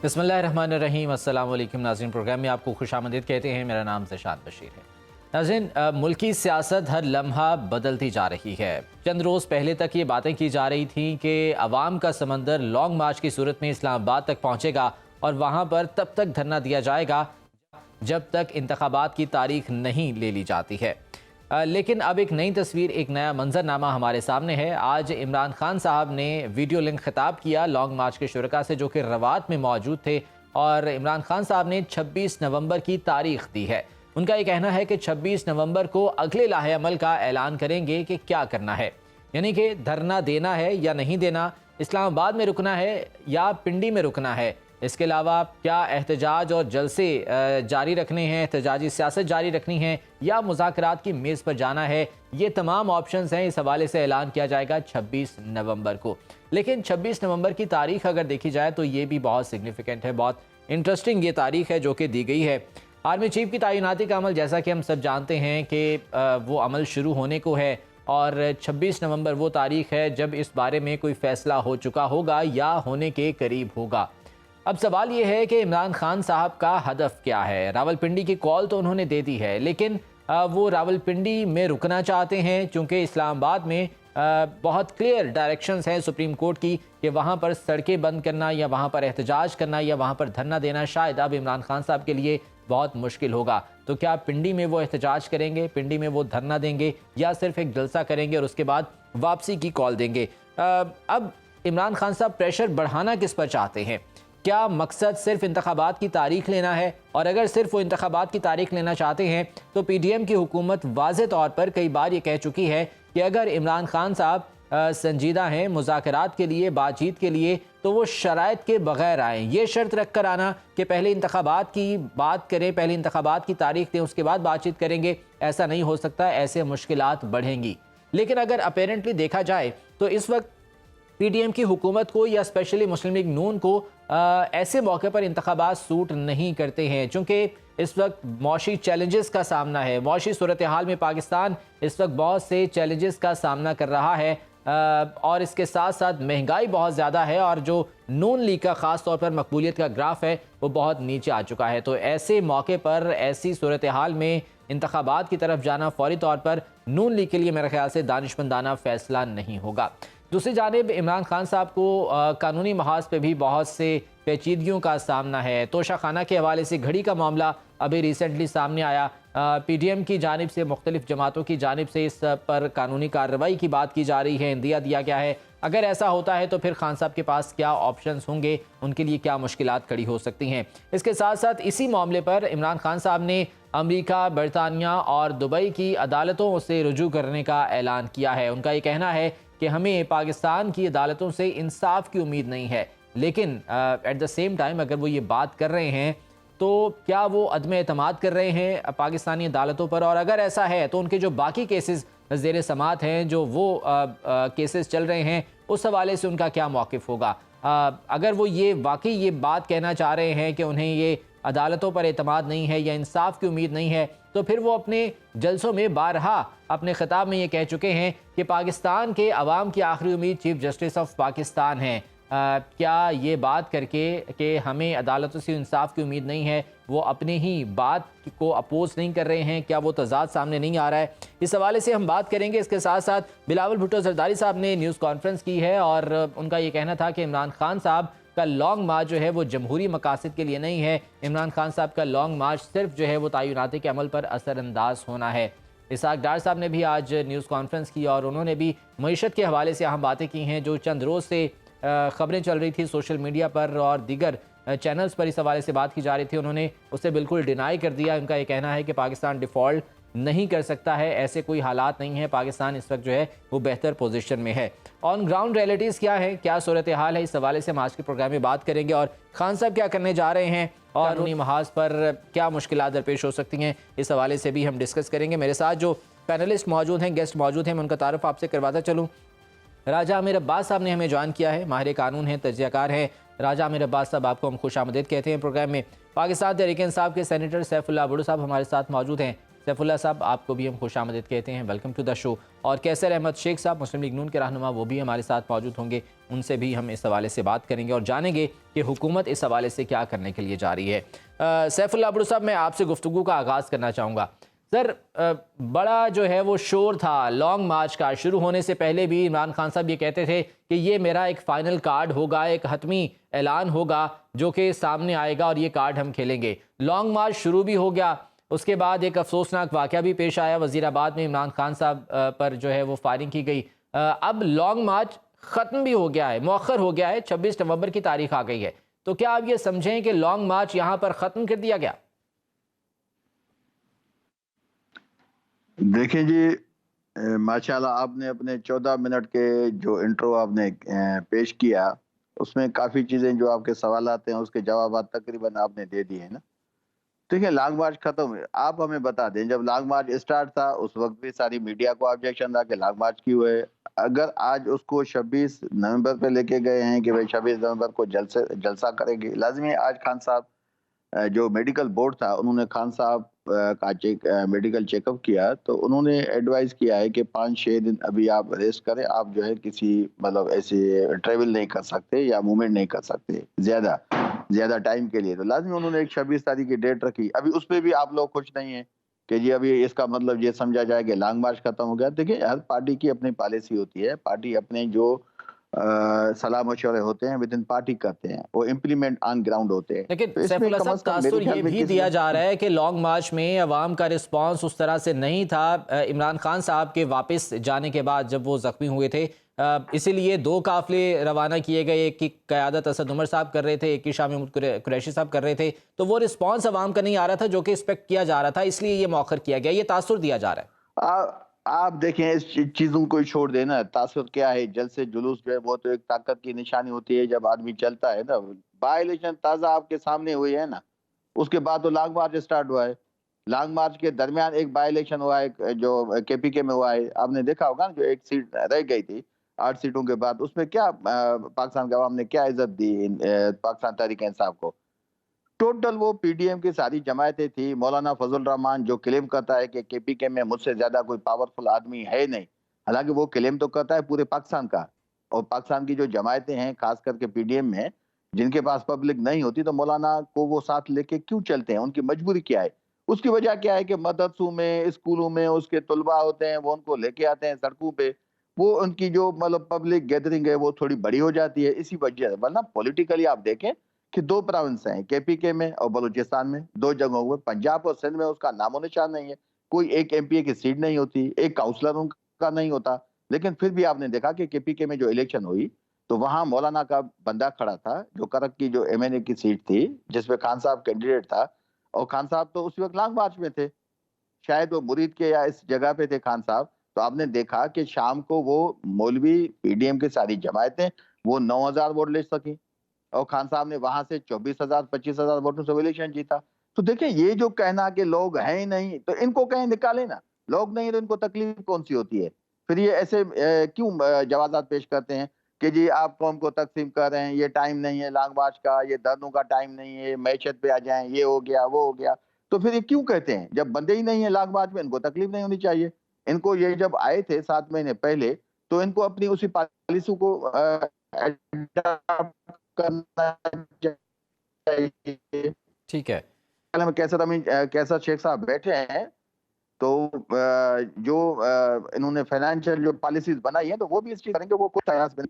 बिस्मिल्लाहिर्रहमानिर्रहीम। अस्सलाम वालेकुम नाज़रीन, प्रोग्राम में आपको खुश आमदीद कहते हैं। मेरा नाम ज़शान बशीर है। नाज़रीन, मुल्की सियासत हर लम्हा बदलती जा रही है। चंद रोज़ पहले तक ये बातें की जा रही थी कि अवाम का समंदर लॉन्ग मार्च की सूरत में इस्लामाबाद तक पहुँचेगा और वहाँ पर तब तक धरना दिया जाएगा जब तक इंतखाबात की तारीख नहीं ले ली जाती है। लेकिन अब एक नई तस्वीर, एक नया मंजरनामा हमारे सामने है। आज इमरान खान साहब ने वीडियो लिंक खिताब किया लॉन्ग मार्च के शुरका से जो कि रवात में मौजूद थे, और इमरान खान साहब ने 26 नवंबर की तारीख दी है। उनका ये कहना है कि 26 नवंबर को अगले लाहे अमल का ऐलान करेंगे कि क्या करना है, यानी कि धरना देना है या नहीं देना, इस्लामाबाद में रुकना है या पिंडी में रुकना है, इसके अलावा क्या एहतजाज और जलसे जारी रखने हैं, एहतजाजी सियासत जारी रखनी है या मुज़ाकरात की मेज़ पर जाना है। ये तमाम ऑप्शंस हैं। इस हवाले से ऐलान किया जाएगा 26 नवंबर को। लेकिन 26 नवंबर की तारीख अगर देखी जाए तो ये भी बहुत सिग्निफिकेंट है, बहुत इंटरेस्टिंग ये तारीख है जो कि दी गई है। आर्मी चीफ की तैनाती का अमल, जैसा कि हम सब जानते हैं कि वो अमल शुरू होने को है और 26 नवंबर वो तारीख है जब इस बारे में कोई फ़ैसला हो चुका होगा या होने के करीब होगा। अब सवाल ये है कि इमरान खान साहब का हदफ क्या है। रावलपिंडी की कॉल तो उन्होंने दे दी है, लेकिन वो रावलपिंडी में रुकना चाहते हैं चूँकि इस्लामाबाद में बहुत क्लियर डायरेक्शंस हैं सुप्रीम कोर्ट की कि वहाँ पर सड़कें बंद करना या वहाँ पर एहतजाज करना या वहाँ पर धरना देना शायद अब इमरान खान साहब के लिए बहुत मुश्किल होगा। तो क्या पिंडी में वो एहतजाज करेंगे, पिंडी में वो धरना देंगे या सिर्फ एक जलसा करेंगे और उसके बाद वापसी की कॉल देंगे। अब इमरान खान साहब प्रेशर बढ़ाना किस पर चाहते हैं? क्या मकसद सिर्फ इंतखाबात की तारीख लेना है? और अगर सिर्फ वो इंतखाबात की तारीख लेना चाहते हैं तो पीडीएम की हुकूमत वाज़े तौर पर कई बार ये कह चुकी है कि अगर इमरान खान साहब संजीदा हैं मुज़ाकरात के लिए, बातचीत के लिए, तो वो शराइत के बगैर आएँ। ये शर्त रख कर आना कि पहले इंतखाबात की बात करें, पहले इंतखाबात की तारीख दें, उसके बाद बातचीत करेंगे, ऐसा नहीं हो सकता, ऐसे मुश्किलात बढ़ेंगी। लेकिन अगर अपेरेंटली देखा जाए तो इस वक्त पीडीएम की हुकूमत को या स्पेशली मुस्लिम लीग नून को ऐसे मौके पर इंतखाबात सूट नहीं करते हैं, चूँकि इस वक्त मौशी चैलेंजेस का सामना है। मौशी सूरत हाल में पाकिस्तान इस वक्त बहुत से चैलेंजेस का सामना कर रहा है और इसके साथ साथ महंगाई बहुत ज़्यादा है और जो नून लीग का ख़ास तौर पर मकबूलियत का ग्राफ है वो बहुत नीचे आ चुका है। तो ऐसे मौके पर, ऐसी सूरत हाल में इंतखाबात की तरफ जाना फौरी तौर पर नून लीग के लिए मेरे ख्याल से दानिशमंदाना फ़ैसला नहीं होगा। दूसरी जानिब इमरान खान साहब को कानूनी महाज पे भी बहुत से पेचीदगियों का सामना है। तोशा खाना के हवाले से घड़ी का मामला अभी रिसेंटली सामने आया। पीडीएम की जानिब से, मुख्तलिफ जमातों की जानिब से इस पर कानूनी कार्रवाई की बात की जा रही है, इंदिया दिया गया है। अगर ऐसा होता है तो फिर खान साहब के पास क्या ऑप्शंस होंगे, उनके लिए क्या मुश्किलात खड़ी हो सकती हैं। इसके साथ साथ इसी मामले पर इमरान खान साहब ने अमेरिका, बरतानिया और दुबई की अदालतों से रुजू करने का ऐलान किया है। उनका ये कहना है कि हमें पाकिस्तान की अदालतों से इंसाफ की उम्मीद नहीं है, लेकिन एट द सेम टाइम अगर वो ये बात कर रहे हैं तो क्या वो अदम एतमाद कर रहे हैं पाकिस्तानी अदालतों पर? और अगर ऐसा है तो उनके जो बाकी केसेस ज़ेर समात हैं, जो वो केसेस चल रहे हैं, उस हवाले से उनका क्या मौक़िफ़ होगा? अगर वो ये वाकई ये बात कहना चाह रहे हैं कि उन्हें ये अदालतों पर एतमाद नहीं है या इंसाफ की उम्मीद नहीं है, तो फिर वो अपने जलसों में बारहा अपने खिताब में ये कह चुके हैं कि पाकिस्तान के अवाम की आखिरी उम्मीद चीफ जस्टिस ऑफ पाकिस्तान है। क्या ये बात करके कि हमें अदालतों से इंसाफ की उम्मीद नहीं है, वो अपने ही बात को अपोज नहीं कर रहे हैं? क्या वो तजाद सामने नहीं आ रहा है? इस हवाले से हम बात करेंगे। इसके साथ साथ बिलावल भुट्टो जरदारी साहब ने न्यूज़ कॉन्फ्रेंस की है और उनका ये कहना था कि इमरान खान साहब का लॉन्ग मार्च जो है वो जमहूरी मकासद के लिए नहीं है। इमरान खान साहब का लॉन्ग मार्च सिर्फ जो है वो तैनाती के अमल पर असरअंदाज होना है। इसाक डार साहब ने भी आज न्यूज़ कॉन्फ्रेंस की और उन्होंने भी मईशत के हवाले से अहम बातें की हैं। जो चंद रोज़ से ख़बरें चल रही थी सोशल मीडिया पर और दीगर चैनल्स पर इस हवाले से बात की जा रही थी, उन्होंने उसे बिल्कुल डिनाई कर दिया। उनका ये कहना है कि पाकिस्तान डिफ़ॉल्ट नहीं कर सकता है, ऐसे कोई हालात नहीं है, पाकिस्तान इस वक्त जो है वो बेहतर पोजीशन में है। ऑन ग्राउंड रियलिटीज़ क्या है, क्या सूरत हाल है, इस हवाले से हम आज के प्रोग्राम में बात करेंगे और खान साहब क्या करने जा रहे हैं और कानूनी महाज पर क्या मुश्किलात दरपेश हो सकती हैं, इस हवाले से भी हम डिस्कस करेंगे। मेरे साथ जो पैनलिस्ट मौजूद हैं, गेस्ट मौजूद हैं, मैं उनका तारुफ आपसे करवाता चलूँ। राजा आमिर अब्बास साहब ने हमें ज्वाइन किया है, माहिर कानून हैं, तजज़ियाकार हैं। राजा आमिर अब्बास साहब, आपको हम खुश आमदीद कहते हैं प्रोग्राम में। पाकिस्तान तहरीक इंसाफ के सेनेटर सैफुल्लाह भुट्टो साहब हमारे साथ मौजूद हैं। सैफुल्लाह साहब, आपको भी हम खुश आमदीद कहते हैं, वेलकम टू द शो। और कैसर अहमद शेख साहब, मुस्लिम लीग नून के रहनुमा, वो भी हमारे साथ मौजूद होंगे, उनसे भी हम इस हवाले से बात करेंगे और जानेंगे कि हुकूमत इस हवाले से क्या करने के लिए जा रही है। सैफुल्लाह अब्दुल साहब, मैं आपसे गुफ्तगू का आगाज़ करना चाहूँगा। सर, बड़ा जो है वो शोर था लॉन्ग मार्च का। शुरू होने से पहले भी इमरान खान साहब ये कहते थे कि ये मेरा एक फ़ाइनल कार्ड होगा, एक हतमी ऐलान होगा जो कि सामने आएगा और ये कार्ड हम खेलेंगे। लॉन्ग मार्च शुरू भी हो गया, उसके बाद एक अफसोसनाक वाक़या भी पेश आया, वज़ीराबाद में इमरान खान साहब पर जो है वो फायरिंग की गई। अब लॉन्ग मार्च ख़त्म भी हो गया है, मौखर हो गया है, 26 नवंबर की तारीख आ गई है। तो क्या आप ये समझें कि लॉन्ग मार्च यहाँ पर ख़त्म कर दिया गया? देखिए जी, माशाल्लाह आपने अपने 14 मिनट के जो इंट्रो आपने पेश किया, उसमें काफ़ी चीज़ें जो आपके सवाल आते हैं उसके जवाब तकरीबन आपने दे दिए हैं ना। देखिए, लॉन्ग मार्च खत्म हुए, आप हमें बता दें जब लॉन्ग मार्च स्टार्ट था उस वक्त भी सारी मीडिया को ऑब्जेक्शन था कि लॉन्ग मार्च क्यों है। अगर आज उसको 26 नवंबर पे लेके गए हैं कि भाई 26 नवंबर को जलसा करेंगे, लाजमी आज खान साहब जो मेडिकल बोर्ड था उन्होंने खान साहब का मेडिकल चेकअप किया, तो उन्होंने एडवाइस किया है कि 5-6 दिन अभी आप रेस्ट करें, आप जो है किसी मतलब ऐसे ट्रेवल नहीं कर सकते या मूवमेंट नहीं कर सकते ज्यादा ज्यादा टाइम के लिए। तो लाजमी उन्होंने एक 26 तारीख की डेट रखी। अभी उस पर भी आप लोग खुश नहीं है कि जी अभी इसका मतलब ये समझा जाए कि लॉन्ग मार्च खत्म हो गया। देखिए, हर पार्टी की अपनी पॉलिसी होती है, पार्टी अपने जो सलाह मशवरे होते हैं विद इन पार्टी करते हैं, वो इम्प्लीमेंट ऑन ग्राउंड होते हैं। लेकिन तो इसमें सैफुल्लाह कम साहब, से कम मेरे तासुर ख्याल ये में भी दिया जा रहा है कि लॉन्ग मार्च में अवाम का रिस्पांस उस तरह से नहीं था इमरान खान साहब के वापस जाने के बाद जब वो जख्मी हुए थे। इसीलिए 2 काफिले रवाना किए गए, एक की क़यादत असद उमर साहब कर रहे थे, एक की शाह महमूद कुरैशी साहब कर रहे थे। तो वो रिस्पांस अवाम का नहीं आ रहा था जो कि एक्सपेक्ट किया जा रहा था, इसलिए ये मौखर किया गया, ये तासुर दिया जा रहा है। आप देखें, इस चीजों को छोड़ देना, तासुर क्या है, जलसे जुलूस जो है वो तो एक ताकत की निशानी होती है जब आदमी चलता है ना। बाई इलेक्शन ताजा आपके सामने हुई है ना, उसके बाद तो लॉन्ग मार्च स्टार्ट हुआ है। लॉन्ग मार्च के दरमियान एक बाई इलेक्शन हुआ है जो केपीके में हुआ है, आपने देखा होगा ना, जो एक सीट रह गई थी 8 सीटों के बाद, उसमें क्या पाकिस्तान के अवाम ने क्या इज्जत दी पाकिस्तान तहरीक इंसाफ को। टोटल वो पीडीएम की सारी जमायतें थी। मौलाना फजल रहमान जो क्लेम करता है कि केपीके में मुझसे ज्यादा कोई पावरफुल आदमी है नहीं, हालांकि वो क्लेम तो करता है पूरे पाकिस्तान का। और पाकिस्तान की जो जमायतें हैं खास करके पीडीएम में, जिनके पास पब्लिक नहीं होती, तो मौलाना को वो साथ लेके क्यों चलते हैं, उनकी मजबूरी क्या है? उसकी वजह क्या है कि मदरसों में, स्कूलों में उसके तलबा होते हैं, वो उनको लेके आते हैं सड़कों पे। वो उनकी जो मतलब पब्लिक गैदरिंग है वो थोड़ी बड़ी हो जाती है इसी वजह से। वरना पॉलिटिकली आप देखें कि 2 प्रोविंस हैं, केपीके में और बलूचिस्तान में, 2 जगहों में। पंजाब और सिंध में उसका नामो निशान नहीं है। कोई एक एमपीए की सीट नहीं होती, एक काउंसलर उनका नहीं होता। लेकिन फिर भी आपने देखा कि केपीके में जो इलेक्शन हुई, तो वहां मौलाना का बंदा खड़ा था, जो करक की जो एमएनए की सीट थी, जिसमें खान साहब कैंडिडेट था। और खान साहब तो उस वक्त लॉन्ग मार्च में थे, शायद वो मुरीद के या इस जगह पे थे खान साहब। तो आपने देखा कि शाम को वो मौलवी पीडीएम की सारी जमायतें वो 9,000 वोट ले सकी, और खान साहब ने वहां से 24,000 25,000 वोटों से इलेक्शन जीता। तो देखिए, ये जो कहना कि लोग हैं ही नहीं, तो इनको कहीं निकाले ना। लोग नहीं तो इनको तकलीफ कौन सी होती है? फिर ये ऐसे क्यों जवाजात पेश करते हैं कि जी आप कौम को तकसीम कर रहे हैं, ये टाइम नहीं है लॉन्ग मार्च का, ये धरनों का टाइम नहीं है, मैशत पे आ जाएं, ये हो गया वो हो गया। तो फिर ये क्यों कहते हैं? जब बंदे ही नहीं है लॉन्ग मार्च में, इनको तकलीफ नहीं होनी चाहिए। इनको ये जब आए थे 7 महीने पहले, तो इनको अपनी उसी पॉलिसी को अडॉप्ट करना चाहिए। ठीक है। में कैसर शेख साहब बैठे हैं, तो जो इन्होंने फाइनेंशियल जो पॉलिसीज बनाई है, तो वो भी इस चीज करेंगे। वो कुछ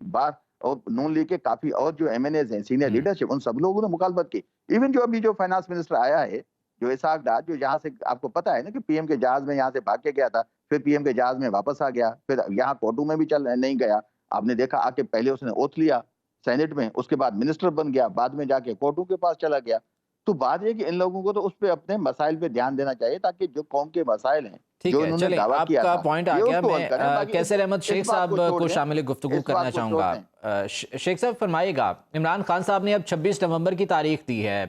बार और नून लीग के काफी और जो एमएनएज हैं, सीनियर लीडरशिप, उन सब लोगों ने मुखालफत की। इवन जो अभी जो फाइनेंस मिनिस्टर आया है, जो इसाक डार, जो यहाँ से आपको पता है ना कि पीएम के जहाज में यहाँ से भाग के गया था, फिर पीएम के जहाज में वापस आ गया, फिर यहाँ कोर्टू में भी चल नहीं गया। आपने देखा आके पहले उसने ओथ लिया सेनेट में, उसके बाद मिनिस्टर बन गया, बाद में जाके कोर्टू के पास चला गया। तो बात ये कि इन लोगों को तो उस पे अपने मसाइल पे ध्यान देना चाहिए, ताकि जो कौम के मसाइल हैं, ठीक जो है, इन्होंने चलें, दावा किया आपका था, पॉइंट आ ये गया। उसको हल करें। मैं बाकी कैसर अहमद शेख इस बात साहब छोड़ को दें, शामिल गुफ्तगू इस करना बात को छोड़ चाहूँगा। दें। शेख साहब फरमाइएगा, इमरान खान साहब ने अब 26 नवंबर की तारीख दी है,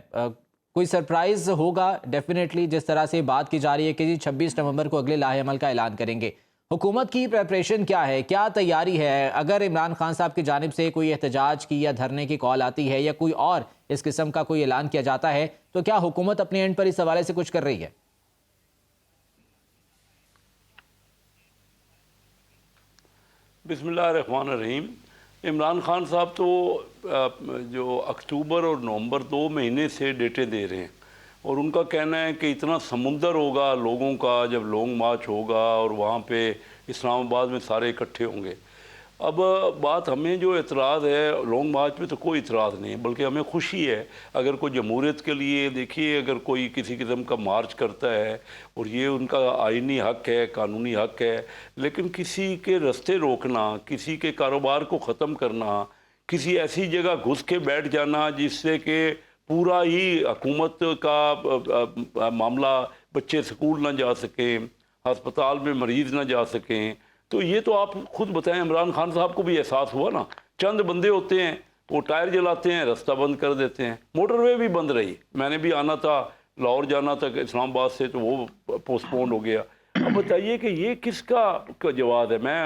कोई सरप्राइज होगा डेफिनेटली, जिस तरह से बात की जा रही है कि जी 26 नवंबर को अगले लाहे अमल का ऐलान करेंगे। हुकूमत की प्रेपरेशन क्या है, क्या तैयारी है? अगर इमरान खान साहब की जानिब से कोई एहतजाज की या धरने की कॉल आती है या कोई और इस किस्म का कोई ऐलान किया जाता है, तो क्या हुकूमत अपने एंड पर इस हवाले से कुछ कर रही है? बिस्मिल्लाहिर्रहमानिर्रहीम। इमरान खान साहब तो जो अक्टूबर और नवंबर 2 महीने से डेटें दे रहे हैं और उनका कहना है कि इतना समुंदर होगा लोगों का जब लॉन्ग मार्च होगा और वहाँ पे इस्लामाबाद में सारे इकट्ठे होंगे। अब बात हमें जो एतराज़ है लॉन्ग मार्च में तो कोई एतराज़ नहीं है, बल्कि हमें खुशी है अगर कोई जमहूरियत के लिए देखिए अगर कोई किसी किस्म का मार्च करता है और ये उनका आइनी हक है, कानूनी हक है, लेकिन किसी के रास्ते रोकना, किसी के कारोबार को ख़त्म करना, किसी ऐसी जगह घुस के बैठ जाना जिससे कि पूरा ही हुकूमत का मामला, बच्चे स्कूल ना जा सकें, हस्पताल में मरीज़ ना जा सकें, तो ये तो आप खुद बताएं। इमरान खान साहब को भी एहसास हुआ ना, चंद बंदे होते हैं वो टायर जलाते हैं, रास्ता बंद कर देते हैं। मोटरवे भी बंद रही, मैंने भी आना था, लाहौर जाना था इस्लामाबाद से, तो वो पोस्टपोन हो गया। अब बताइए कि ये किसका जवाब है। मैं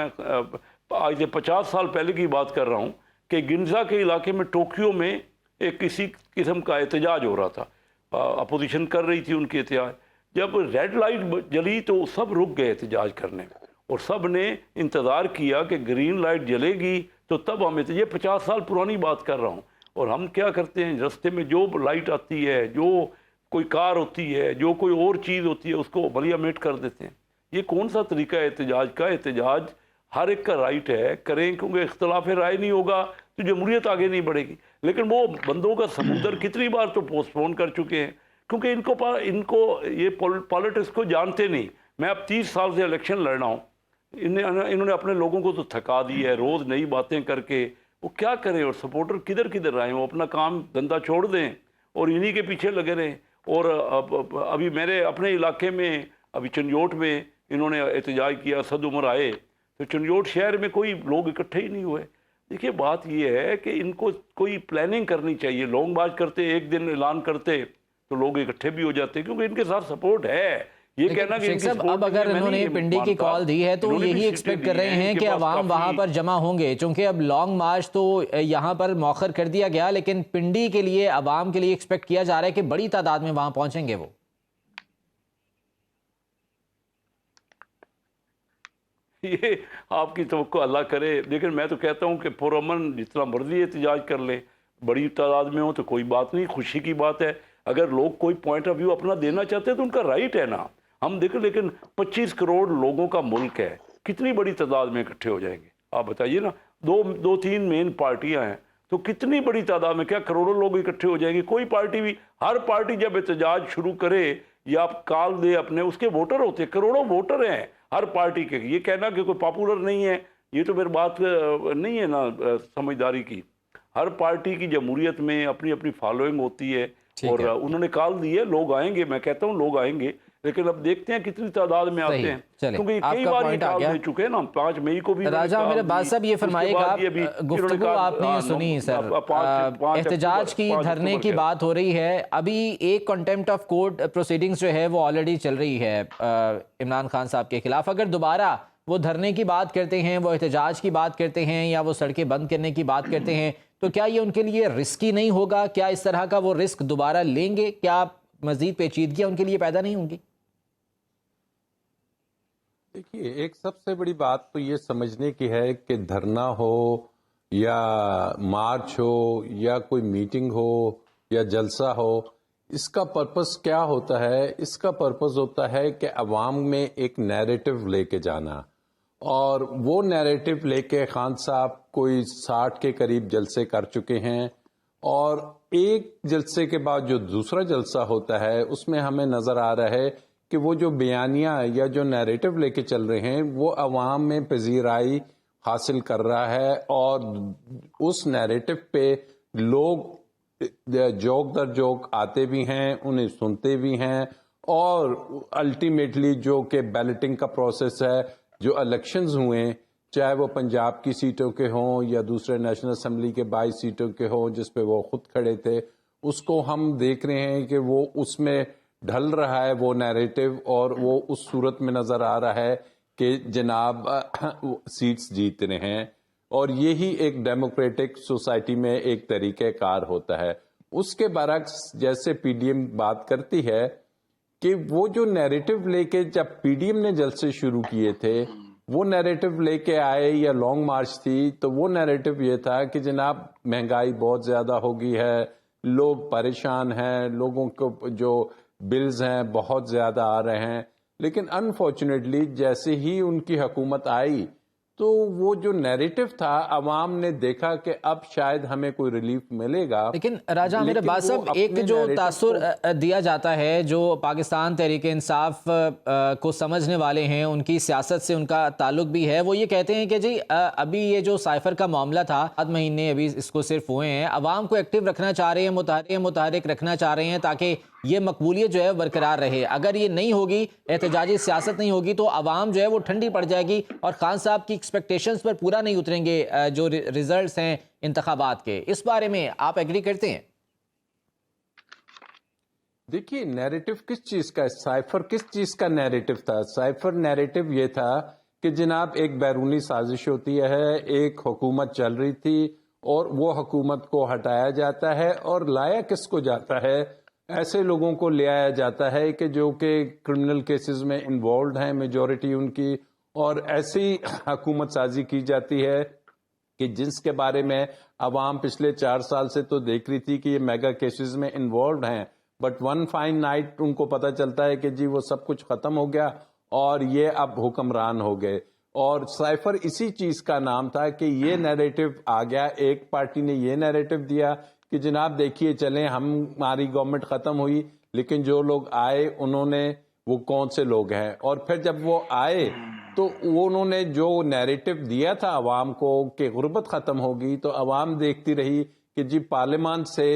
आज से 50 साल पहले की बात कर रहा हूँ कि गिंजा के इलाके में टोक्यो में एक किसी किस्म का एहतजाज हो रहा था, अपोजिशन कर रही थी उनकी एहतजाज। जब रेड लाइट जली तो सब रुक गए एहतजाज करने में और सब ने इंतज़ार किया कि ग्रीन लाइट जलेगी तो तब हमें, तो ये 50 साल पुरानी बात कर रहा हूँ। और हम क्या करते हैं, रास्ते में जो लाइट आती है, जो कोई कार होती है, जो कोई और चीज़ होती है, उसको बलिया मेट कर देते हैं। ये कौन सा तरीका है एहतजाज का? एहतजाज हर एक का राइट है, करें, क्योंकि इख्तलाफ राय नहीं होगा तो जमहूरियत आगे नहीं बढ़ेगी। लेकिन वो बंदों का समुंदर कितनी बार तो पोस्टपोन कर चुके हैं, क्योंकि इनको ये पॉलिटिक्स को जानते नहीं। मैं अब 30 साल से इलेक्शन लड़ रहा हूँ, इन्होंने अपने लोगों को तो थका दी है, रोज़ नई बातें करके। वो क्या करें और सपोर्टर किधर किधर आए, वो अपना काम धंधा छोड़ दें और इन्हीं के पीछे लगे रहें। और अभी मेरे अपने इलाके में, अभी चंजोट में इन्होंने एहतजाज किया, सद उमर आए, तो चंजोट शहर में कोई लोग इकट्ठे ही नहीं हुए। देखिए बात ये है कि इनको कोई प्लानिंग करनी चाहिए। लॉन्ग मार्च करते, एक दिन ऐलान करते तो लोग इकट्ठे भी हो जाते, क्योंकि इनके साथ सपोर्ट है। ये कहना कि अब अगर इन्होंने पिंडी की कॉल दी है तो यही एक्सपेक्ट कर रहे हैं कि अवाम वहां पर जमा होंगे, क्योंकि अब लॉन्ग मार्च तो यहां पर मौखर कर दिया गया, लेकिन पिंडी के लिए, अवाम के लिए एक्सपेक्ट किया जा रहा है कि बड़ी तादाद में वहां पहुंचेंगे वो। ये आपकी तवक्को अल्लाह करे, लेकिन मैं तो कहता हूँ कि पुरअमन जितना मर्जी एहतजाज कर ले, बड़ी तादाद में हो तो कोई बात नहीं, खुशी की बात है। अगर लोग कोई पॉइंट ऑफ व्यू अपना देना चाहते हैं तो उनका राइट है ना, हम देखें। लेकिन 25 करोड़ लोगों का मुल्क है, कितनी बड़ी तादाद में इकट्ठे हो जाएंगे आप बताइए ना। दो तीन मेन पार्टियां हैं तो कितनी बड़ी तादाद में, क्या करोड़ों लोग इकट्ठे हो जाएंगे? कोई पार्टी भी, हर पार्टी जब एहतजाज शुरू करे या आप कॉल दे अपने, उसके वोटर होते हैं, करोड़ों वोटर हैं हर पार्टी के। ये कहना कि कोई पॉपुलर नहीं है, ये तो मेरी बात नहीं है ना समझदारी की। हर पार्टी की जमहूरियत में अपनी अपनी फॉलोइंग होती है और उन्होंने कॉल दी है, लोग आएंगे, मैं कहता हूँ लोग आएंगे, लेकिन अब देखते हैं कितनी तादाद में आते हैं, क्योंकि कई बार ये कॉल दे चुके हैं ना। 5 मई को भी राजा मेरे बात साहब ये फरमाइएगा, गुफ्तगू आपने सुनी सर, एहतजाज की, धरने की बात हो रही है, अभी एक कंटेम्प्ट ऑफ कोर्ट प्रोसीडिंग्स जो है वो ऑलरेडी चल रही है इमरान खान साहब के खिलाफ। अगर दोबारा वो धरने की बात करते हैं, वो एहतजाज की बात करते हैं या वो सड़कें बंद करने की बात करते हैं, तो क्या ये उनके लिए रिस्की नहीं होगा? क्या इस तरह का वो रिस्क दोबारा लेंगे? क्या मजीद पेचीदगियां उनके लिए पैदा नहीं होंगी? देखिए, एक सबसे बड़ी बात तो ये समझने की है कि धरना हो या मार्च हो या कोई मीटिंग हो या जलसा हो, इसका पर्पस क्या होता है? इसका पर्पस होता है कि अवाम में एक नैरेटिव लेके जाना, और वो नैरेटिव लेके खान साहब कोई 60 के करीब जलसे कर चुके हैं, और एक जलसे के बाद जो दूसरा जलसा होता है उसमें हमें नजर आ रहा है कि वो जो बयानियां या जो नैरेटिव लेके चल रहे हैं वो अवाम में पजीराई हासिल कर रहा है, और उस नैरेटिव पे लोग जोक दर जोक आते भी हैं, उन्हें सुनते भी हैं, और अल्टीमेटली जो कि बैलेटिंग का प्रोसेस है, जो इलेक्शंस हुए, चाहे वो पंजाब की सीटों के हों या दूसरे नेशनल असेंबली के 22 सीटों के हों जिस पे वो खुद खड़े थे, उसको हम देख रहे हैं कि वो उसमें ढल रहा है वो नैरेटिव, और वो उस सूरत में नजर आ रहा है कि जनाब सीट्स जीत रहे हैं, और यही एक डेमोक्रेटिक सोसाइटी में एक तरीक़ेकार होता है। उसके बरक्स जैसे पीडीएम बात करती है कि वो जो नैरेटिव लेके जब पीडीएम ने जलसे शुरू किए थे وہ نیریٹو لے کے آئے یا لانگ مارچ تھی تو وہ نیریٹو یہ تھا کہ جناب مہنگائی بہت زیادہ ہو گئی ہے، لوگ پریشان ہیں، لوگوں کو جو بلز ہیں بہت زیادہ آ رہے ہیں. لیکن انفارچونیٹلی جیسے ہی ان کی حکومت آئی تو وہ جو نیریٹو تھا عوام نے دیکھا کہ اب شاید ہمیں کوئی ریلیف ملے گا. لیکن راجہ عامر عباس صاحب، ایک جو تاثر دیا جاتا ہے جو پاکستان تحریک انصاف کو سمجھنے والے ہیں، ان کی سیاست سے ان کا تعلق بھی ہے، وہ یہ کہتے ہیں کہ جی ابھی یہ جو سائفر کا معاملہ تھا 7 مہینے ابھی اس کو صرف ہوئے ہیں، عوام کو ایکٹیو رکھنا چاہ رہے ہیں، متحرک رکھنا چاہ رہے ہیں تاکہ یہ مقبولیت جو ہے برقرار رہے. اگر یہ نہیں ہوگی، احتجاجی سیاست نہیں ہوگی، تو عوام جو ہے وہ ٹھنڈی پڑ جائے گی اور خان صاحب کی ایکسپیکٹیشنز پر پورا نہیں اتریں گے جو ریزلٹس ہیں انتخابات کے. اس بارے میں آپ ایگری کرتے ہیں؟ دیکھیے نیریٹو کس چیز کا، سائفر کس چیز کا نیریٹو تھا؟ سائفر نیریٹو یہ تھا کہ جناب ایک بیرونی سازش ہوتی ہے، ایک حکومت چل رہی تھی اور وہ حکومت کو ہٹایا جاتا ہے اور لایا کس کو جاتا ہے؟ ایسے لوگوں کو لے آیا جاتا ہے کہ جو کہ کرمنل کیسز میں انوالوڈ ہیں میجورٹی ان کی، اور ایسی حکومت سازی کی جاتی ہے کہ جس کے بارے میں عوام پچھلے 4 سال سے تو دیکھ رہی تھی کہ یہ میگا کیسز میں انوالوڈ ہیں، بٹ ون فائن نائٹ ان کو پتہ چلتا ہے کہ جی وہ سب کچھ ختم ہو گیا اور یہ اب حکمران ہو گئے. اور سائفر اسی چیز کا نام تھا کہ یہ نیریٹو آ گیا، ایک پارٹی نے یہ نیریٹو دیا کہ جناب دیکھیے چلیں ہماری گورنمنٹ ختم ہوئی لیکن جو لوگ آئے انہوں نے وہ کون سے لوگ ہیں. اور پھر جب وہ آئے تو انہوں نے جو نیریٹو دیا تھا عوام کو کہ غربت ختم ہوگی، تو عوام دیکھتی رہی کہ جی پارلیمان سے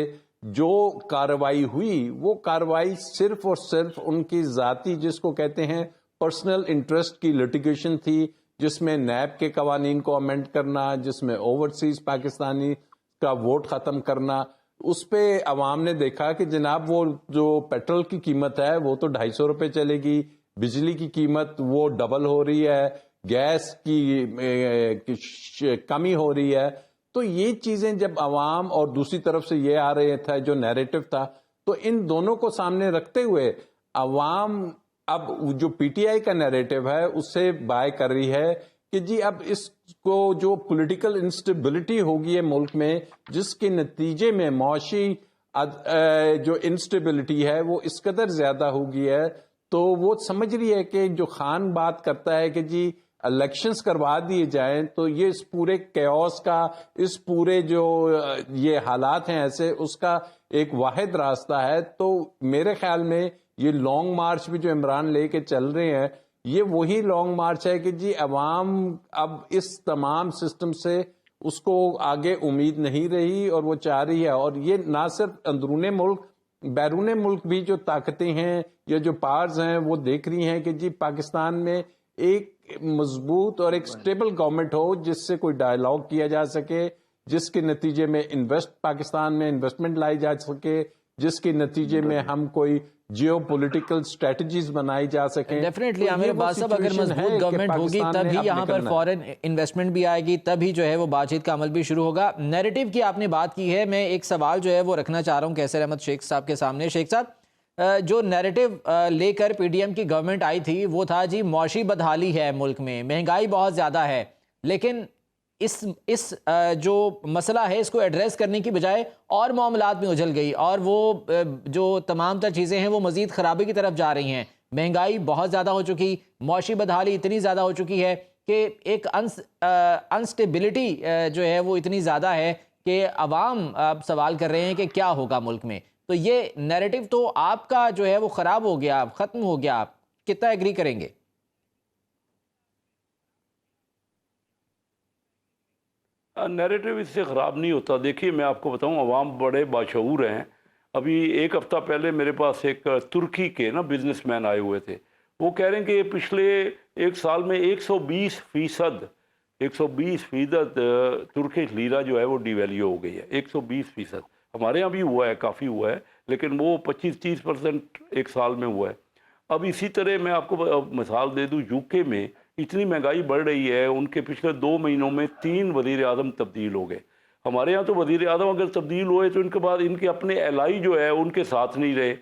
جو کارروائی ہوئی وہ کارروائی صرف اور صرف ان کی ذاتی جس کو کہتے ہیں پرسنل انٹرسٹ کی لٹیگیشن تھی، جس میں نیب کے قوانین کو امینڈ کرنا، جس میں اوورسیز پاکستانی کا ووٹ ختم کرنا. اس پہ عوام نے دیکھا کہ جناب وہ جو پیٹرول کی قیمت ہے وہ تو 250 روپے چلے گی، بجلی کی قیمت وہ ڈبل ہو رہی ہے، گیس کی کمی ہو رہی ہے. تو یہ چیزیں جب عوام اور دوسری طرف سے یہ آ رہے تھا جو نیریٹو تھا، تو ان دونوں کو سامنے رکھتے ہوئے عوام اب جو پی ٹی آئی کا نیریٹو ہے اس سے بائے کر رہی ہے کہ جی اب اس کو جو پولیٹیکل انسٹیبلٹی ہوگی ہے ملک میں، جس کے نتیجے میں معاشی جو انسٹیبلٹی ہے وہ اس قدر زیادہ ہوگی ہے، تو وہ سمجھ رہی ہے کہ جو خان بات کرتا ہے کہ جی الیکشنز کروا دیے جائیں تو یہ اس پورے کیوس کا، اس پورے جو یہ حالات ہیں ایسے، اس کا ایک واحد راستہ ہے. تو میرے خیال میں یہ لانگ مارچ بھی جو عمران لے کے چل رہے ہیں یہ وہی لانگ مارچ ہے کہ جی عوام اب اس تمام سسٹم سے اس کو آگے امید نہیں رہی اور وہ چاہ رہی ہے. اور یہ نہ صرف اندرون ملک، بیرون ملک بھی جو طاقتیں ہیں یا جو پاورز ہیں وہ دیکھ رہی ہیں کہ جی پاکستان میں ایک مضبوط اور ایک سٹیبل گورنمنٹ ہو جس سے کوئی ڈائیلاگ کیا جا سکے، جس کے نتیجے میں پاکستان میں انویسٹمنٹ لائی جا سکے، جس کے نتیجے میں ہم کوئی جیو پولیٹیکل اسٹریٹجیز بنائی جا سکیں. ڈیفینیٹلی عامر عباس صاحب، اگر مضبوط گورنمنٹ ہوگی تب ہی یہاں پر فورن انویسٹمنٹ بھی آئے گی، تب ہی جو ہے وہ بات چیت کا عمل بھی شروع ہوگا. نیریٹو کی آپ نے بات کی ہے، میں ایک سوال جو ہے وہ رکھنا چاہ رہا ہوں کیسر احمد شیخ صاحب کے سامنے. شیخ صاحب، جو نیریٹو لے کر پی ڈی ایم کی گورنمنٹ آئی تھی وہ تھا جی معاشی بدحالی ہے ملک میں، مہنگائی بہت زیادہ ہے، لیکن اس جو مسئلہ ہے اس کو ایڈریس کرنے کی بجائے اور معاملات میں اجھل گئی اور وہ جو تمام تر چیزیں ہیں وہ مزید خرابی کی طرف جا رہی ہیں. مہنگائی بہت زیادہ ہو چکی، معاشی بدحالی اتنی زیادہ ہو چکی ہے کہ ایک انسٹیبلٹی جو ہے وہ اتنی زیادہ ہے کہ عوام اب سوال کر رہے ہیں کہ کیا ہوگا ملک میں. تو یہ نیریٹو تو آپ کا جو ہے وہ خراب ہو گیا، ختم ہو گیا، آپ کتنا ایگری کریں گے؟ نیریٹو اس سے خراب نہیں ہوتا. دیکھیے میں آپ کو بتاؤں، عوام بڑے باشعور ہیں. ابھی ایک ہفتہ پہلے میرے پاس ایک ترکی کے بزنس مین آئے ہوئے تھے. وہ کہہ رہے ہیں کہ پچھلے ایک سال میں 120% ترکش لیرہ جو ہے وہ ڈی ویلیو ہو گئی ہے. 120%. ہمارے یہاں بھی ہوا ہے، کافی ہوا ہے، لیکن وہ 25-30% ایک سال میں ہوا ہے. اب اسی طرح میں آپ کو مثال دے دوں، یو کے میں اتنی مہنگائی بڑھ رہی ہے، ان کے پچھلے 2 مہینوں میں 3 وزیر اعظم تبدیل ہو گئے. ہمارے ہاں تو وزیر اعظم اگر تبدیل ہوئے تو ان کے بعد ان کے اپنے الائی جو ہے ان کے ساتھ نہیں رہے،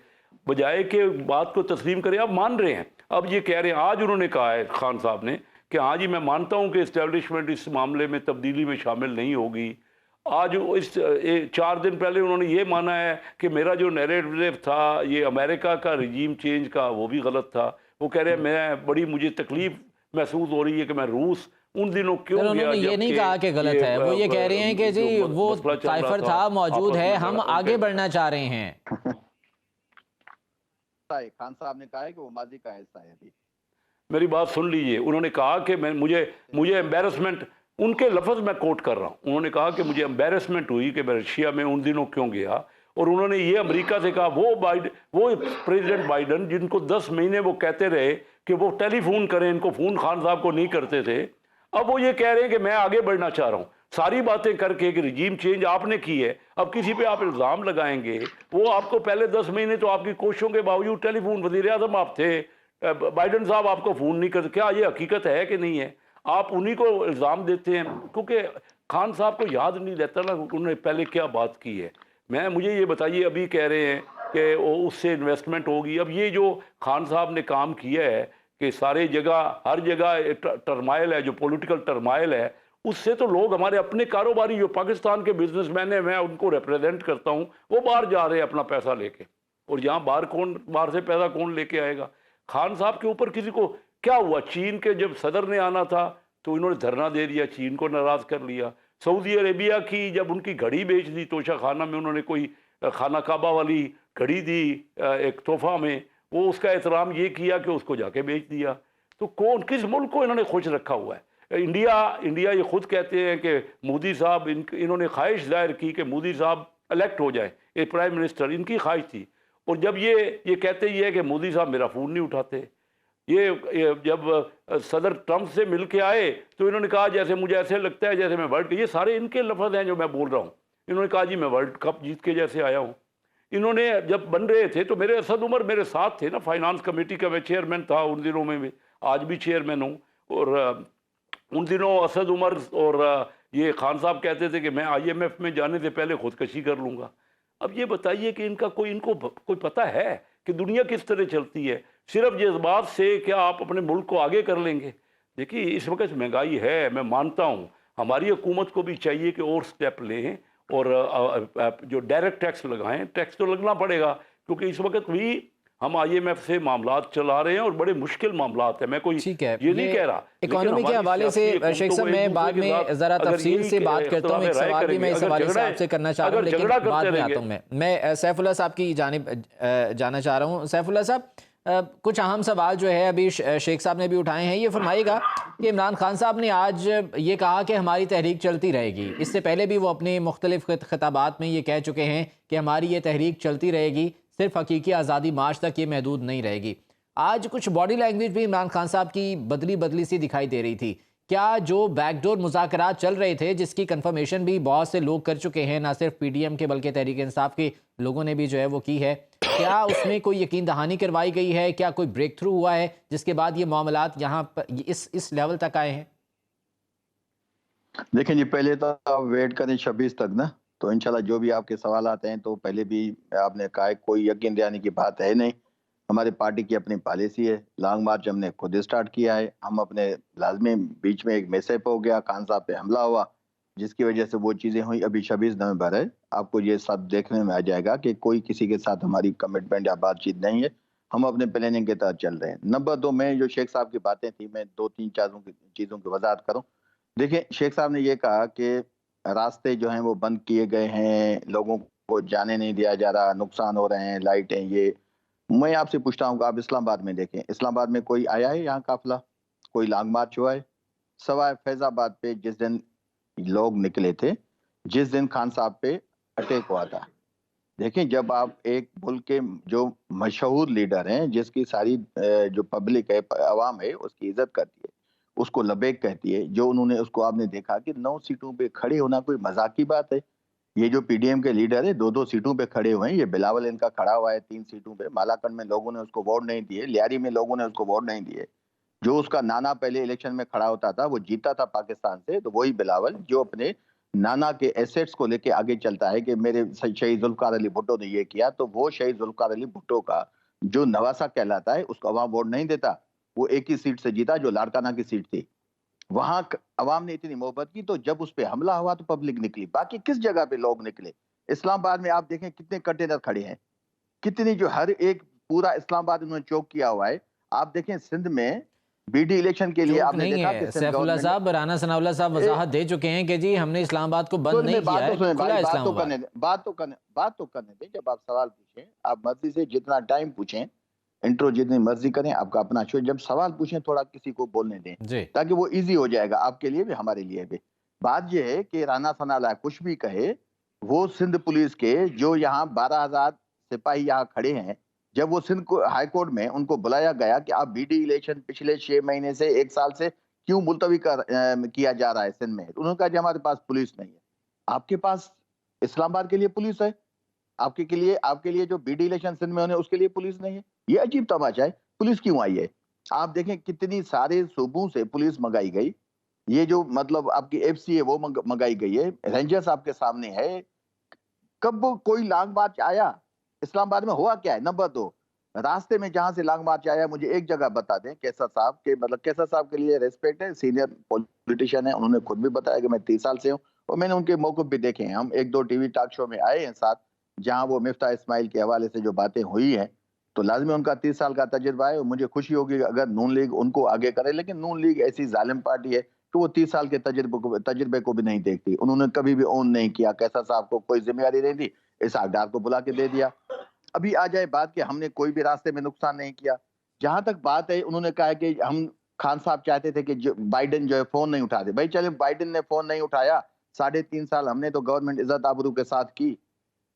بجائے کہ بات کو تسلیم کریں. اب مان رہے ہیں، اب یہ کہہ رہے ہیں، آج انہوں نے کہا ہے خان صاحب نے کہ ہاں جی میں مانتا ہوں کہ اسٹیبلشمنٹ اس معاملے میں تبدیلی میں شامل نہیں ہوگی. آج اس 4 دن پہلے انہوں نے یہ مانا ہے کہ میرا جو نیریٹو تھا یہ امریکہ کا رجیم چینج کا وہ بھی غلط تھا. وہ کہہ رہے ہیں مجھے تکلیف محسوس ہو رہی ہے کہ میں روس ان دنوں کیوں گیا. انہوں نے یہ نہیں کہا کہ غلط ہے, وہ یہ کہہ رہے ہیں کہ جی وہ سائفر تھا, موجود ہے, ہم آگے بڑھنا چاہ رہے ہیں. خان صاحب نے کہا ہے کہ وہ ماضی کا حصہ ہے. ابھی میری بات سن لیجئے, انہوں نے کہا کہ مجھے ایمبیرسمنٹ, ان کے لفظ میں کوٹ کر رہا ہوں, انہوں نے کہا کہ مجھے ایمبیرسمنٹ ہوئی کہ میں رشیا میں ان دنوں کیوں گیا. اور انہوں نے یہ امریکہ سے کہا, وہ پریزیڈنٹ بائیڈن جن کو 10 مہینے وہ کہتے رہے کہ وہ ٹیلی فون کریں, ان کو فون خان صاحب کو نہیں کرتے تھے, اب وہ یہ کہہ رہے ہیں کہ میں آگے بڑھنا چاہ رہا ہوں. ساری باتیں کر کے کہ رجیم چینج آپ نے کی ہے, اب کسی پہ آپ الزام لگائیں گے. وہ آپ کو پہلے 10 مہینے تو آپ کی کوششوں کے باوجود ٹیلی فون, وزیر اعظم آپ تھے, بائیڈن صاحب آپ کو فون نہیں کرتے. کیا یہ حقیقت ہے کہ نہیں ہے؟ آپ انہی کو الزام دیتے ہیں, کیونکہ خان صاحب کو یاد نہیں رہتا نا انہوں نے پہلے کیا بات کی ہے. مجھے یہ بتائیے, ابھی کہہ رہے ہیں کہ اس سے انویسٹمنٹ ہوگی. اب یہ جو خان صاحب نے کام کیا ہے کہ سارے جگہ ہر جگہ ٹرمائل ہے, جو پولیٹیکل ٹرمائل ہے, اس سے تو لوگ ہمارے اپنے کاروباری جو پاکستان کے بزنس مین ہیں, میں ان کو ریپریزنٹ کرتا ہوں, وہ باہر جا رہے ہیں اپنا پیسہ لے کے, اور یہاں باہر سے پیسہ کون لے کے آئے گا؟ خان صاحب کے اوپر کسی کو کیا ہوا؟ چین کے جب صدر نے آنا تھا تو انہوں نے دھرنا دے دیا, چین کو ناراض کر لیا. سعودی عربیہ کی جب ان کی گھڑی بیچ دی توشہ خانہ میں, انہوں نے کوئی خانہ کعبہ والی گھڑی دی ایک تحفہ میں, وہ اس کا احترام یہ کیا کہ اس کو جا کے بیچ دیا. تو کس ملک کو انہوں نے خوش رکھا ہوا ہے؟ انڈیا یہ خود کہتے ہیں کہ مودی صاحب, انہوں نے خواہش ظاہر کی کہ مودی صاحب الیکٹ ہو جائیں, ایک پرائم منسٹر, ان کی خواہش تھی. اور جب یہ کہتے ہی ہے کہ مودی صاحب میرا فون نہیں اٹھاتے. یہ جب صدر ٹرمپ سے مل کے آئے تو انہوں نے کہا جیسے مجھے ایسے لگتا ہے جیسے میں ورلڈ, یہ سارے ان کے لفظ ہیں جو میں بول رہا ہوں. انہوں نے کہا جی میں ورلڈ کپ جیت کے جیسے آیا ہوں. انہوں نے جب بن رہے تھے تو میرے اسد عمر میرے ساتھ تھے نا, فائنانس کمیٹی کا میں چیئرمین تھا ان دنوں میں, آج بھی چیئرمین ہوں. اور ان دنوں اسد عمر اور یہ خان صاحب کہتے تھے کہ میں IMF میں جانے سے پہلے خودکشی کر لوں گا. اب یہ بتائیے کہ ان کو کوئی پتہ ہے کہ دنیا کس طرح چلتی ہے؟ صرف جذبات سے کیا آپ اپنے ملک کو آگے کر لیں گے؟ دیکھیے اس وقت مہنگائی ہے, میں مانتا ہوں ہماری حکومت کو بھی چاہیے کہ اور سٹیپ لیں اور جو ڈائریکٹ ٹیکس لگائیں. ٹیکس تو لگنا پڑے گا کیونکہ اس وقت بھی ہم IMF سے معاملات چلا رہے ہیں اور بڑے مشکل معاملات ہیں. میں کوئی یہ نہیں کہہ رہا. اکانومی کے حوالے سے شیخ صاحب میں بعد میں ذرا تفصیل سے بات کرتا ہوں, ایک سوال بھی میں اس حوالے سے آپ سے کرنا چاہ رہا ہوں, لیکن بعد میں آتا ہوں. میں سیف اللہ صاحب کی جانب جانا چاہ رہا ہوں. سیف اللہ صاحب, کچھ اہم سوال جو ہے ابھی شیخ صاحب نے بھی اٹھائے ہیں. یہ فرمائیے گا کہ عمران خان صاحب نے آج یہ کہا کہ ہماری تحریک چلتی رہے گی, اس سے پہلے بھی وہ اپنے مختلف خطابات میں یہ کہہ چکے ہیں کہ ہماری یہ تحریک چلتی رہے گی, صرف حقیقی آزادی مارچ تک یہ محدود نہیں رہے گی. آج کچھ باڈی لینگویج بھی عمران خان صاحب کی بدلی سی دکھائی دے رہی تھی. کیا جو بیک ڈور مذاکرات چل رہے تھے جس کی کنفرمیشن بھی بہت سے لوگ کر چکے ہیں, نہ صرف PDM کے بلکہ تحریک انصاف کے لوگوں نے بھی جو ہے وہ کی ہے, کیا اس میں کوئی یقین دہانی کروائی گئی ہے؟ کیا کوئی بریک تھرو ہوا ہے جس کے بعد یہ معاملات یہاں پر اس لیول تک آئے ہیں؟ دیکھیں جی, پہلے تو آپ ویٹ کریں 26 تک نا, تو انشاءاللہ جو بھی آپ کے سوالات ہیں, تو پہلے بھی آپ نے کہا کوئی یقین دہانی کی بات ہے نہیں. ہماری پارٹی کی اپنی پالیسی ہے, لانگ مارچ ہم نے خود اسٹارٹ کیا ہے. ہم اپنے لازمی بیچ میں ایک میس اپ ہو گیا, خان صاحب پہ حملہ ہوا, جس کی وجہ سے وہ چیزیں ہوئی. ابھی 26 نومبر ہے, آپ کو یہ سب دیکھنے میں آ جائے گا کہ کوئی کسی کے ساتھ ہماری کمٹمنٹ یا بات چیت نہیں ہے. ہم اپنے پلاننگ کے تحت چل رہے ہیں. نمبر 2 میں جو شیخ صاحب کی باتیں تھیں, میں 2-3 چیزوں کی وضاحت کروں. دیکھیں, شیخ صاحب نے یہ کہا کہ راستے جو ہیں وہ بند کیے گئے ہیں, لوگوں کو جانے نہیں دیا جا رہا, نقصان ہو رہے ہیں, لائٹیں. یہ میں آپ سے پوچھتا ہوں کہ آپ اسلام آباد میں دیکھیں, اسلام آباد میں کوئی آیا ہے یہاں قافلہ؟ کوئی لانگ مارچ ہوا ہے؟ سوائے فیض آباد پہ جس دن لوگ نکلے تھے, جس دن خان صاحب پہ اٹیک ہوا تھا. دیکھیں, جب آپ ایک ملک کے جو مشہور لیڈر ہیں, جس کی ساری جو پبلک ہے, عوام ہے, اس کی عزت کرتی ہے, اس کو لبیک کہتی ہے, جو انہوں نے اس کو آپ نے دیکھا کہ 9 سیٹوں پہ کھڑے ہونا کوئی مذاق کی بات ہے. یہ جو PDM کے لیڈر ہے 2 سیٹوں پہ کھڑے ہوئے ہیں. یہ بلاول ان کا کھڑا ہوا ہے 3 سیٹوں پہ. مالاکنڈ میں لوگوں نے اس کو ووٹ نہیں دیے, لیاری میں لوگوں نے اس کو ووٹ نہیں دیے. جو اس کا نانا پہلے الیکشن میں کھڑا ہوتا تھا, وہ جیتا تھا پاکستان سے, تو وہی بلاول جو اپنے نانا کے ایسیٹس کو لے کے آگے چلتا ہے کہ میرے شہید ذوالفقار علی بھٹو نے یہ کیا, تو وہ شہید ذوالفقار علی بھٹو کا جو نواسا کہلاتا ہے, اس کو عوام ووٹ نہیں دیتا. وہ ایک ہی سیٹ سے جیتا جو لاڑکانہ کی سیٹ تھی. وہاں عوام نے اتنی محبت کی تو جب اس پہ حملہ ہوا تو پبلک نکلی. باقی کس جگہ پہ لوگ نکلے؟ اسلام آباد میں آپ دیکھیں کتنے کنٹینر کھڑے ہیں, کتنی, جو ہر ایک پورا اسلام آباد انہوں نے چوک کیا ہوا ہے. آپ دیکھیں سندھ میں بی ڈی الیکشن کے لیے چوک آپ نے نہیں دیکھا کہ ہے. سندھ سیف اللہ گورنمنٹ صاحب, رانا ثناء اللہ صاحب نے وضاحت دے چکے ہیں کہ جی ہم نے اسلام آباد کو بند میں نہیں بات کیا تو ہے, سنیں کھلا بھائی, ہے بات اسلام تو آباد. کرنے دیں, بات تو کرنے دیں. جب آپ سوال پوچھیں, آپ مرضی سے جتنا ٹائم پوچھیں, انٹرو جتنی مرضی کریں, آپ کا اپنا شو. جب سوال پوچھیں تھوڑا کسی کو بولنے دیں جی تاکہ وہ ایزی ہو جائے گا آپ کے لیے بھی ہمارے لیے بھی. بات یہ ہے کہ رانا ثناء اللہ کچھ بھی کہے, وہ سندھ پولیس کے جو یہاں 12,000 سپاہی یہاں کھڑے ہیں, جب وہ سندھ ہائی کورٹ میں ان کو بلایا گیا کہ آپ بی ڈی الیکشن پچھلے 6 مہینے سے 1 سال سے کیوں ملتوی کیا جا رہا ہے سندھ میں, انہوں نے کہا کہ ہمارے پاس پولیس نہیں ہے. آپ کے پاس اسلام آباد کے لیے پولیس ہے, آپ کے لیے جو بی ڈی الیکشن سندھ میں ہونے اس کے لیے پولیس نہیں ہے. یہ عجیب تماشا ہے. پولیس کیوں آئی ہے؟ آپ دیکھیں کتنی سارے صوبوں سے پولیس منگائی گئی. یہ جو مطلب آپ کی ایف سی ہے وہ منگائی گئی ہے. رینجرز آپ کے سامنے ہے. کب کوئی لانگ مارچ آیا اسلام آباد میں؟ ہوا کیا ہے؟ نمبر 2, راستے میں جہاں سے لانگ مارچ آیا مجھے ایک جگہ بتا دیں. کیسر صاحب کے, مطلب کیسر صاحب کے لیے ریسپیکٹ ہے, سینئر پولیٹیشین ہے, انہوں نے خود بھی بتایا کہ میں 30 سال سے ہوں اور میں نے ان کے موقف بھی دیکھے ہیں. ہم 1-2 ٹی وی ٹاک شو میں آئے ہیں ساتھ, جہاں وہ مفتاح اسماعیل کے حوالے سے جو باتیں ہوئی ہیں, تو لازمی ان کا 30 سال کا تجربہ ہے. اور مجھے خوشی ہوگی اگر نون لیگ ان کو آگے کرے, لیکن نون لیگ ایسی ظالم پارٹی ہے کہ وہ 30 سال کے تجربے کو بھی نہیں دیکھتی. انہوں نے کبھی بھی اون نہیں کیا. کیسر صاحب کو کوئی ذمہ داری نہیں دی, اسحاق ڈار کو بلا کے دے دیا. ابھی آ جائے بات کہ ہم نے کوئی بھی راستے میں نقصان نہیں کیا. جہاں تک بات ہے, انہوں نے کہا کہ ہم, خان صاحب چاہتے تھے کہ بائیڈن جو ہے فون نہیں اٹھا دے. بھائی چلے, بائیڈن نے فون نہیں اٹھایا, 3.5 سال ہم نے تو گورنمنٹ عزت آبرو کے ساتھ کی.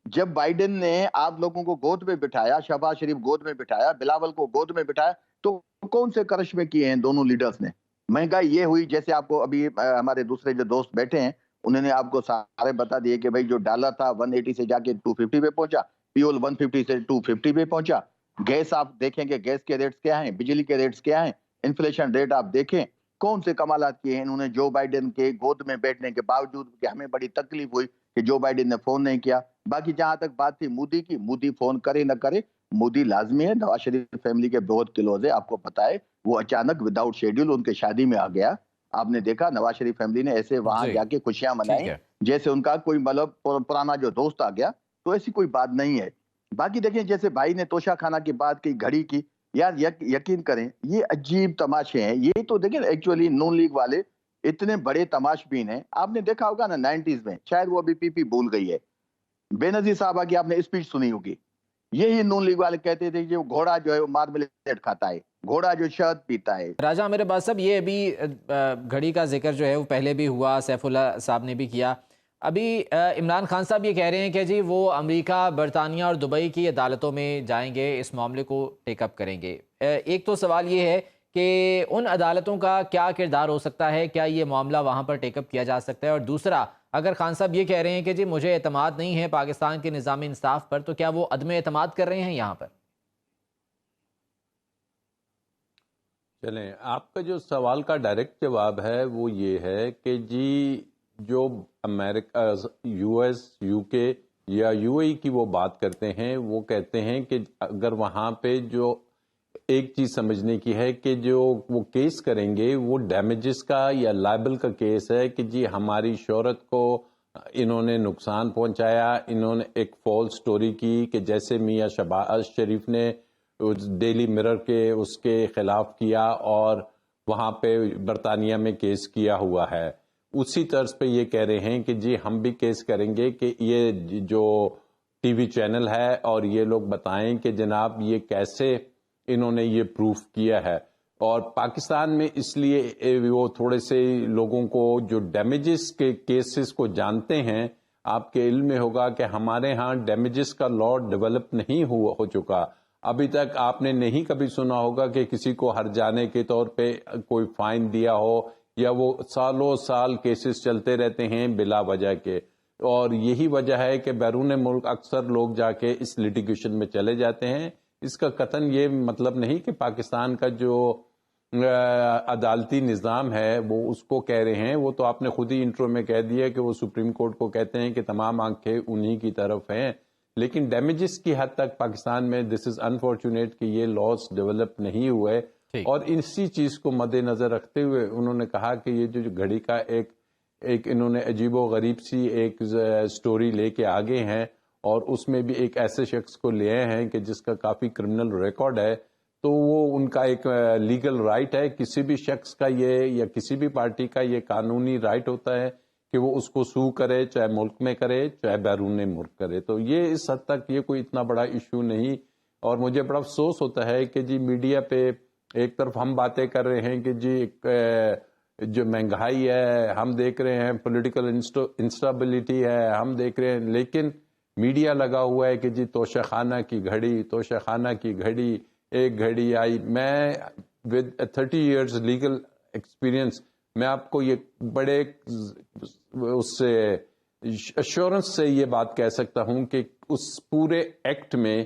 جب بائیڈن نے آپ لوگوں کو گود میں بٹھایا, شہباز شریف گود میں بٹھایا, بلاول کو گود میں بٹھایا, تو کون سے کرشمے کیے ہیں دونوں لیڈرز نے؟ مہنگائی یہ ہوئی, جیسے آپ کو ابھی ہمارے دوسرے جو دوست بیٹھے ہیں انہوں نے آپ کو سارے بتا دیے کہ بھائی جو ڈالر تھا 180 سے جا کے 250 پہ پہنچا, پیول 150 سے 250 پہ پہنچا. گیس آپ دیکھیں کہ گیس کے ریٹس کیا ہیں, بجلی کے ریٹس کیا ہیں, انفلیشن ریٹ آپ دیکھیں. کون سے کمالات کیے ہیں انہوں نے جو بائیڈن کے گود میں بیٹھنے کے باوجود کہ ہمیں بڑی تکلیف ہوئی کہ جو بائیڈن نے فون نہیں کیا. باقی جہاں تک بات تھی مودی کی, مودی فون کرے نہ کرے, مودی لازمی ہے. نواز شریف فیملی کے بہت کلوز ہے, آپ کو پتا ہے. وہ اچانک وداؤٹ شیڈیول ان کے شادی میں آ گیا. آپ نے دیکھا نواز شریف فیملی نے ایسے وہاں جی جا کے خوشیاں ٹھیک منائیں ہے. جیسے ان کا کوئی مطلب پرانا جو دوست آ گیا. تو ایسی کوئی بات نہیں ہے. باقی دیکھیں جیسے بھائی نے توشہ خانہ کی بات کی, گھڑی کی, یار یقین کریں یہ عجیب تماشے ہیں. یہ تو دیکھیں ایکچولی نون لیگ والے اتنے بڑے تماش بین ہیں. آپ نے دیکھا ہوگا نا 90s میں, شاید وہ ابھی پی بھول گئی ہے, بے نظیر صاحبہ کی آپ نے اسپیچ سنی ہوگی. یہی نون لیگ والے کہتے تھے کہ وہ گھوڑا جو ہے وہ مارملیٹ کھاتا ہے, گھوڑا جو شہد پیتا ہے. راجہ میرے بات صاحب, یہ ابھی گھڑی کا ذکر جو ہے وہ پہلے بھی ہوا, سیف اللہ صاحب نے بھی کیا. ابھی عمران خان صاحب یہ کہہ رہے ہیں کہ جی وہ امریکہ, برطانیہ اور دبئی کی عدالتوں میں جائیں گے, اس معاملے کو ٹیک اپ کریں گے. ایک تو سوال یہ ہے کہ ان عدالتوں کا کیا کردار ہو سکتا ہے, کیا یہ معاملہ وہاں پر ٹیک اپ کیا جا سکتا ہے؟ اور دوسرا, اگر خان صاحب یہ کہہ رہے ہیں کہ جی مجھے اعتماد نہیں ہے پاکستان کے نظام انصاف پر, تو کیا وہ عدم اعتماد کر رہے ہیں یہاں پر؟ چلیں, آپ کا جو سوال کا ڈائریکٹ جواب ہے وہ یہ ہے کہ جی جو امریکہ, یو ایس, یو کے یا یو اے کی وہ بات کرتے ہیں, وہ کہتے ہیں کہ اگر وہاں پہ جو ایک چیز سمجھنے کی ہے کہ جو وہ کیس کریں گے وہ ڈیمیجز کا یا لائبل کا کیس ہے کہ جی ہماری شہرت کو انہوں نے نقصان پہنچایا, انہوں نے ایک فالس سٹوری کی کہ جیسے میاں شہباز شریف نے ڈیلی مرر کے اس کے خلاف کیا اور وہاں پہ برطانیہ میں کیس کیا ہوا ہے, اسی طرز پہ یہ کہہ رہے ہیں کہ جی ہم بھی کیس کریں گے کہ یہ جو ٹی وی چینل ہے اور یہ لوگ بتائیں کہ جناب یہ کیسے انہوں نے یہ پروف کیا ہے. اور پاکستان میں اس لیے وہ تھوڑے سے لوگوں کو جو ڈیمیجز کے کیسز کو جانتے ہیں, آپ کے علم میں ہوگا کہ ہمارے ہاں ڈیمیجز کا لا ڈیولپ نہیں ہو چکا. ابھی تک آپ نے نہیں کبھی سنا ہوگا کہ کسی کو ہر جانے کے طور پہ کوئی فائن دیا ہو, یا وہ سالوں سال کیسز چلتے رہتے ہیں بلا وجہ کے. اور یہی وجہ ہے کہ بیرون ملک اکثر لوگ جا کے اس لیٹیگیشن میں چلے جاتے ہیں. اس کا قطعاً یہ مطلب نہیں کہ پاکستان کا جو عدالتی نظام ہے وہ اس کو کہہ رہے ہیں, وہ تو آپ نے خود ہی انٹرو میں کہہ دیا کہ وہ سپریم کورٹ کو کہتے ہیں کہ تمام آنکھیں انہی کی طرف ہیں. لیکن ڈیمیجز کی حد تک پاکستان میں دس از انفارچونیٹ کہ یہ لاس ڈیولپ نہیں ہوئے, ٹھیک۔ اور اسی چیز کو مد نظر رکھتے ہوئے انہوں نے کہا کہ یہ جو گھڑی کا ایک انہوں نے عجیب و غریب سی ایک سٹوری لے کے آگے ہیں، اور اس میں بھی ایک ایسے شخص کو لے آئے ہیں کہ جس کا کافی کرمنل ریکارڈ ہے، تو وہ ان کا ایک لیگل رائٹ ہے، کسی بھی شخص کا یہ یا کسی بھی پارٹی کا یہ قانونی رائٹ ہوتا ہے کہ وہ اس کو سو کرے، چاہے ملک میں کرے چاہے بیرون ملک کرے. تو یہ اس حد تک یہ کوئی اتنا بڑا ایشو نہیں. اور مجھے بڑا افسوس ہوتا ہے کہ جی میڈیا پہ ایک طرف ہم باتیں کر رہے ہیں کہ جی جو مہنگائی ہے ہم دیکھ رہے ہیں، پولیٹیکل انسٹیبلٹی ہے ہم دیکھ رہے ہیں، لیکن میڈیا لگا ہوا ہے کہ جی توشہ خانہ کی گھڑی، توشہ خانہ کی گھڑی. ایک گھڑی آئی، میں ود 30 ایئرز لیگل ایکسپیرئنس میں آپ کو یہ بڑے اس سے ایشورنس سے یہ بات کہہ سکتا ہوں کہ اس پورے ایکٹ میں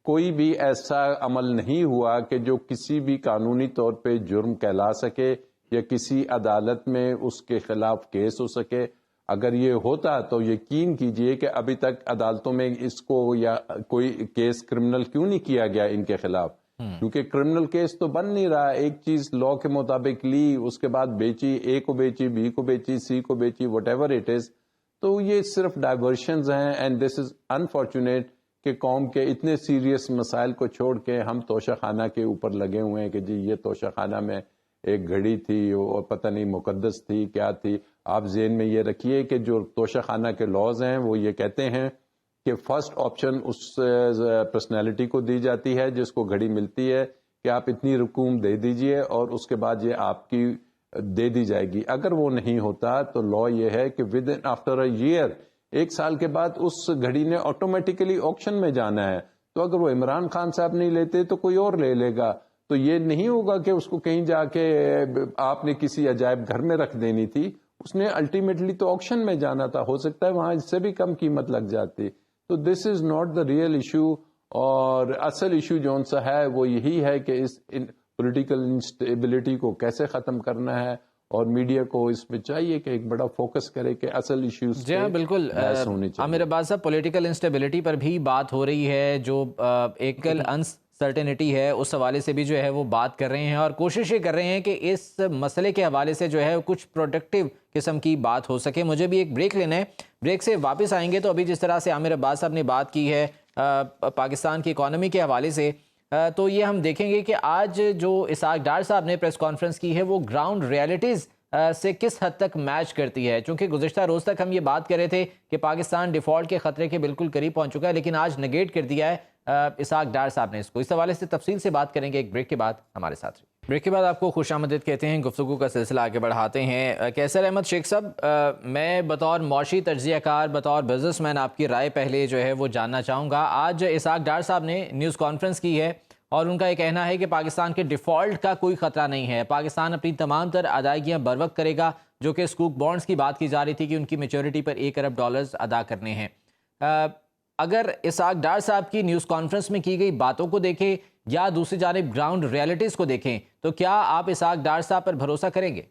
کوئی بھی ایسا عمل نہیں ہوا کہ جو کسی بھی قانونی طور پہ جرم کہلا سکے یا کسی عدالت میں اس کے خلاف کیس ہو سکے. اگر یہ ہوتا تو یقین کیجئے کہ ابھی تک عدالتوں میں اس کو یا کوئی کیس کرمنل کیوں نہیں کیا گیا ان کے خلاف، کیونکہ کرمنل کیس تو بن نہیں رہا. ایک چیز لا کے مطابق لی، اس کے بعد بیچی، اے کو بیچی، بی کو بیچی، سی کو بیچی، وٹ ایور اٹ از. تو یہ صرف ڈائیورشنز ہیں، اینڈ دس از انفارچونیٹ کہ قوم کے اتنے سیریس مسائل کو چھوڑ کے ہم توشہ خانہ کے اوپر لگے ہوئے ہیں کہ جی یہ توشہ خانہ میں ایک گھڑی تھی اور پتہ نہیں مقدس تھی کیا تھی. آپ ذہن میں یہ رکھیے کہ جو توشہ خانہ کے لاز ہیں وہ یہ کہتے ہیں کہ فرسٹ آپشن اس پرسنالٹی کو دی جاتی ہے جس کو گھڑی ملتی ہے کہ آپ اتنی رقوم دے دیجئے اور اس کے بعد یہ آپ کی دے دی جائے گی. اگر وہ نہیں ہوتا تو لا یہ ہے کہ within after a year, ایک سال کے بعد اس گھڑی نے آٹومیٹیکلی آکشن میں جانا ہے. تو اگر وہ عمران خان صاحب نہیں لیتے تو کوئی اور لے لے گا. تو یہ نہیں ہوگا کہ اس کو کہیں جا کے آپ نے کسی عجائب گھر میں رکھ دینی تھی، اس نے الٹیمیٹلی تو آکشن میں جانا تھا. ہو سکتا ہے وہاں اس سے بھی کم قیمت لگ جاتی. تو this is not the real issue. اور اصل ایشو جون سا ہے وہ یہی ہے کہ اس پولیٹیکل انسٹیبلٹی کو کیسے ختم کرنا ہے، اور میڈیا کو اس پہ چاہیے کہ ایک بڑا فوکس کرے کہ اصل ایشوز جی ہاں بالکل. عامر عباس صاحب، پولیٹیکل انسٹیبلٹی پر بھی بات ہو رہی ہے، جو ایکل انسرٹینٹی ہے اس حوالے سے بھی جو ہے وہ بات کر رہے ہیں اور کوشش یہ کر رہے ہیں کہ اس مسئلے کے حوالے سے جو ہے کچھ پروڈکٹیو قسم کی بات ہو سکے. مجھے بھی ایک بریک لینا ہے، بریک سے واپس آئیں گے. تو ابھی جس طرح سے عامر عباس صاحب نے بات کی ہے پاکستان کی اکانومی کے حوالے سے، تو یہ ہم دیکھیں گے کہ آج جو اسحاق ڈار صاحب نے پریس کانفرنس کی ہے وہ گراؤنڈ ریالٹیز سے کس حد تک میچ کرتی ہے. چونکہ گزشتہ روز تک ہم یہ بات کر رہے تھے کہ پاکستان ڈیفالٹ کے خطرے کے بالکل قریب پہنچ چکا ہے، لیکن آج نگیٹ کر دیا ہے اسحاق ڈار صاحب نے اس کو. اس حوالے سے تفصیل سے بات کریں گے ایک بریک کے بعد. ہمارے ساتھ بریک کے بعد آپ کو خوش آمدید کہتے ہیں. گفتگو کا سلسلہ آگے بڑھاتے ہیں. کیسر احمد شیخ صاحب، میں بطور معاشی تجزیہ کار، بطور بزنس مین آپ کی رائے پہلے جو ہے وہ جاننا چاہوں گا. آج اسحاق ڈار صاحب نے نیوز کانفرنس کی ہے اور ان کا یہ کہنا ہے کہ پاکستان کے ڈیفالٹ کا کوئی خطرہ نہیں ہے، پاکستان اپنی تمام تر ادائیگیاں بروقت کرے گا، جو کہ سکوک بانڈز کی بات کی جا رہی تھی کہ ان کی میچورٹی پر $1 ارب ادا کرنے ہیں. اگر اسحاق ڈار صاحب کی نیوز کانفرنس میں کی گئی باتوں کو دیکھیں یا دوسری جانب گراؤنڈ ریالٹیز کو دیکھیں تو کیا آپ اسحاق ڈار صاحب پر بھروسہ کریں گے؟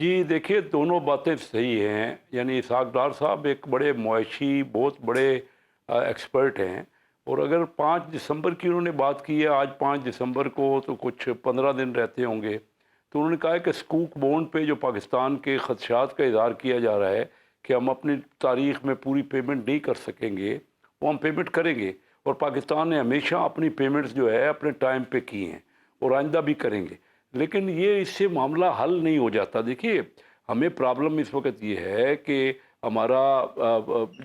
جی دیکھیے، دونوں باتیں صحیح ہیں. یعنی اسحاق ڈار صاحب ایک بڑے معاشی بہت بڑے ایکسپرٹ ہیں، اور اگر 5 دسمبر کی انہوں نے بات کی ہے، آج 5 دسمبر کو تو کچھ 15 دن رہتے ہوں گے، تو انہوں نے کہا ہے کہ سکوک بونڈ پہ جو پاکستان کے خدشات کا اظہار کیا جا رہا ہے کہ ہم اپنی تاریخ میں پوری پیمنٹ نہیں کر سکیں گے، وہ ہم پیمنٹ کریں گے. اور پاکستان نے ہمیشہ اپنی پیمنٹس جو ہے اپنے ٹائم پہ کی ہیں اور آئندہ بھی کریں گے. لیکن یہ اس سے معاملہ حل نہیں ہو جاتا. دیکھیے، ہمیں پرابلم اس وقت یہ ہے کہ ہمارا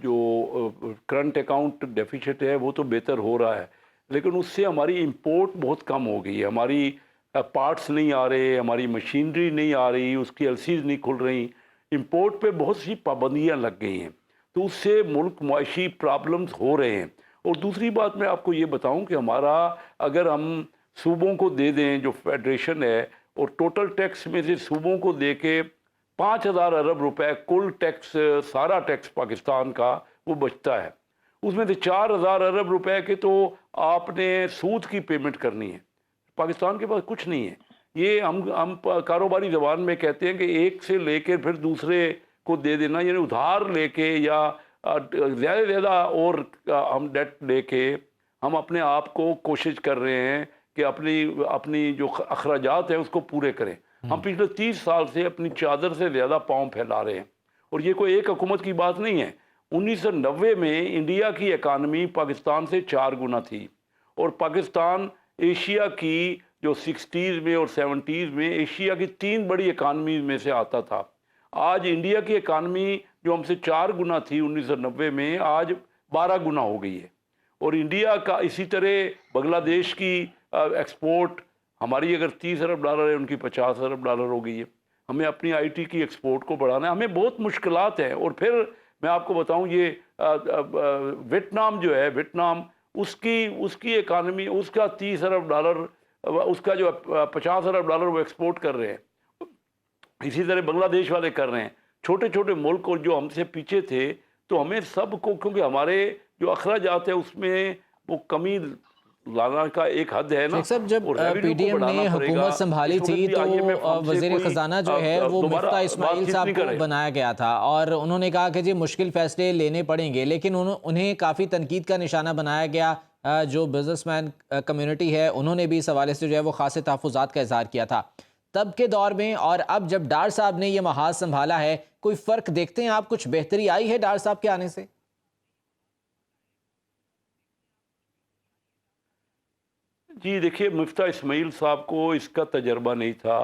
جو کرنٹ اکاؤنٹ ڈیفیسٹ ہے وہ تو بہتر ہو رہا ہے، لیکن اس سے ہماری امپورٹ بہت کم ہو گئی ہے. ہماری پارٹس نہیں آ رہے، ہماری مشینری نہیں آ رہی، اس کی LCs نہیں کھل رہی، امپورٹ پہ بہت سی پابندیاں لگ گئی ہیں. تو اس سے ملک معاشی پرابلمز ہو رہے ہیں. اور دوسری بات میں آپ کو یہ بتاؤں کہ ہمارا اگر ہم صوبوں کو دے دیں، جو فیڈریشن ہے، اور ٹوٹل ٹیکس میں سے صوبوں کو دے کے 5000 ارب روپے کل ٹیکس، سارا ٹیکس پاکستان کا وہ بچتا ہے. اس میں سے 4000 ارب روپے کے تو آپ نے سود کی پیمنٹ کرنی ہے. پاکستان کے پاس کچھ نہیں ہے. یہ ہم کاروباری زبان میں کہتے ہیں کہ ایک سے لے کے پھر دوسرے کو دے دینا، یعنی ادھار لے کے یا ज़्यादा से ज़्यादा और हम डेट लेके हम अपने आप को कोशिश कर रहे हैं कि अपनी जो अखराजात है उसको पूरे करें। हम पिछले 30 साल से अपनी चादर से ज़्यादा पाँव फैला रहे हैं, और ये कोई एक हुकूमत की बात नहीं है। 1990 में इंडिया की इकानमी पाकिस्तान से 4 गुना थी, और पाकिस्तान एशिया की जो 60s में और 70s में एशिया की 3 बड़ी इकानमी में से आता था। आज इंडिया की इकानमी जो हमसे 4 गुना थी 1990 में, आज 12 गुना हो गई है। और इंडिया का इसी तरह बांग्लादेश की एक्सपोर्ट, हमारी अगर 30 अरब डॉलर है, उनकी 50 अरब डॉलर हो गई है। हमें अपनी आईटी की एक्सपोर्ट को बढ़ाना है, हमें बहुत मुश्किलात हैं। और फिर मैं आपको बताऊं, ये वियतनाम जो है, वियतनाम उसकी इकानमी, उसका 30 अरब डॉलर, उसका जो 50 अरब डॉलर वो एक्सपोर्ट कर रहे हैं। इसी तरह बांग्लादेश वाले कर रहे हैं। छोटे छोटे मुल्क और जो हमसे पीछे थे, तो हमें सबको, क्योंकि हमारे जो अखराजात है उसमें वो कमी लाना का एक हद है ना। शेख साहब, जब और revenue को पीडीएम बढ़ाना ने पड़ेगा। हुकूमत संभाली इस वक्त थी भी तो आइए मैं आपसे वजीर कोई, खजाना जो है वो दोबारा मिफ्ता इस्माइल बातचीत साहब नहीं को करें। बनाया गया था, और उन्होंने कहा कि जी मुश्किल फैसले लेने पड़ेंगे, लेकिन उन्हें काफ़ी तनकीद का निशाना बनाया गया। जो बिजनेसमैन कम्युनिटी है, उन्होंने भी इस हवाले से जो है वो खासे तहफ़्फ़ुज़ात का इज़हार किया था तब के दौर में, और अब जब डार साहब ने ये महाज संभाला है, कोई फ़र्क देखते हैं आप? कुछ बेहतरी आई है डार साहब के आने से? जी देखिए, मिफ्ता इस्माइल साहब को इसका तजर्बा नहीं था।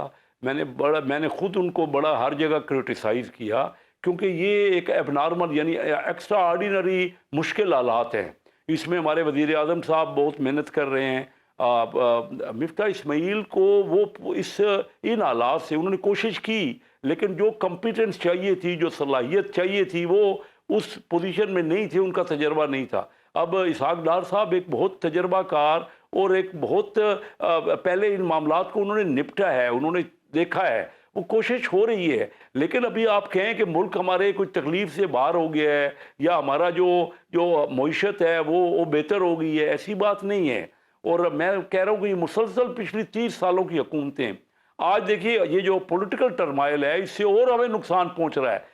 मैंने खुद उनको बड़ा हर जगह क्रिटिसाइज़ किया, क्योंकि ये एक एबनॉर्मल यानी एक्स्ट्रा ऑर्डिनरी मुश्किल हालात हैं। इसमें हमारे वज़ीर आज़म साहब बहुत मेहनत कर रहे हैं। मिफ्ता इस्माइल को वो इन हालात से उन्होंने कोशिश की, लेकिन जो कॉम्पिटेंस चाहिए थी, जो सलाहियत चाहिए थी, वो उस पोजीशन में नहीं थे, उनका तजर्बा नहीं था। अब इसहाक डार साहब एक बहुत तजर्बाकार और एक बहुत पहले इन मामलात को उन्होंने निपटा है, उन्होंने देखा है, वो कोशिश हो रही है। लेकिन अभी आप कहें कि मुल्क हमारे कुछ तकलीफ से बाहर हो गया है, या हमारा जो मईशत है वो बेहतर हो गई है, ऐसी बात नहीं है। और मैं कह रहा हूँ कि मुसलसल पिछली 30 सालों की हुकूमतें, आज देखिए ये जो पॉलिटिकल टर्माइल है, इससे और हमें नुकसान पहुँच रहा है।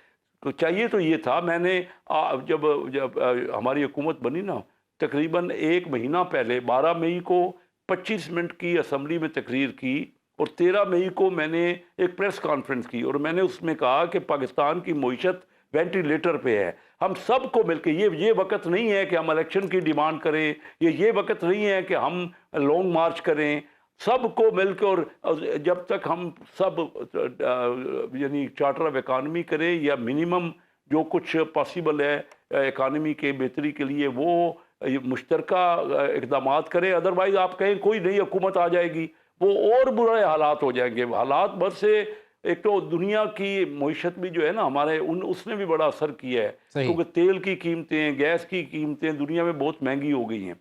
तो चाहिए तो ये था, मैंने जब हमारी हुकूमत बनी ना, तकरीबन 1 महीना पहले 12 मई को 25 मिनट की असम्बली में तकरीर की, और 13 मई को मैंने एक प्रेस कॉन्फ्रेंस की, और मैंने उसमें कहा कि पाकिस्तान की मईशत वेंटिलेटर पे है। हम सबको मिलकर, ये वक्त नहीं है कि हम इलेक्शन की डिमांड करें, ये वक्त नहीं है कि हम लॉन्ग मार्च करें। सबको मिलकर, और जब तक हम सब यानी चार्टर ऑफ इकानमी करें, या मिनिमम जो कुछ पॉसिबल है इकानमी के बेहतरी के लिए, वो मुश्तरका इक़दामात करें। अदरवाइज़ आप कहें कोई नई हुकूमत आ जाएगी, वो और बुरे हालात हो जाएंगे। हालात बस से, एक तो दुनिया की मईशत भी जो है ना हमारे, उसने भी बड़ा असर किया है, क्योंकि तेल की कीमतें, गैस की कीमतें दुनिया में बहुत महंगी हो गई हैं।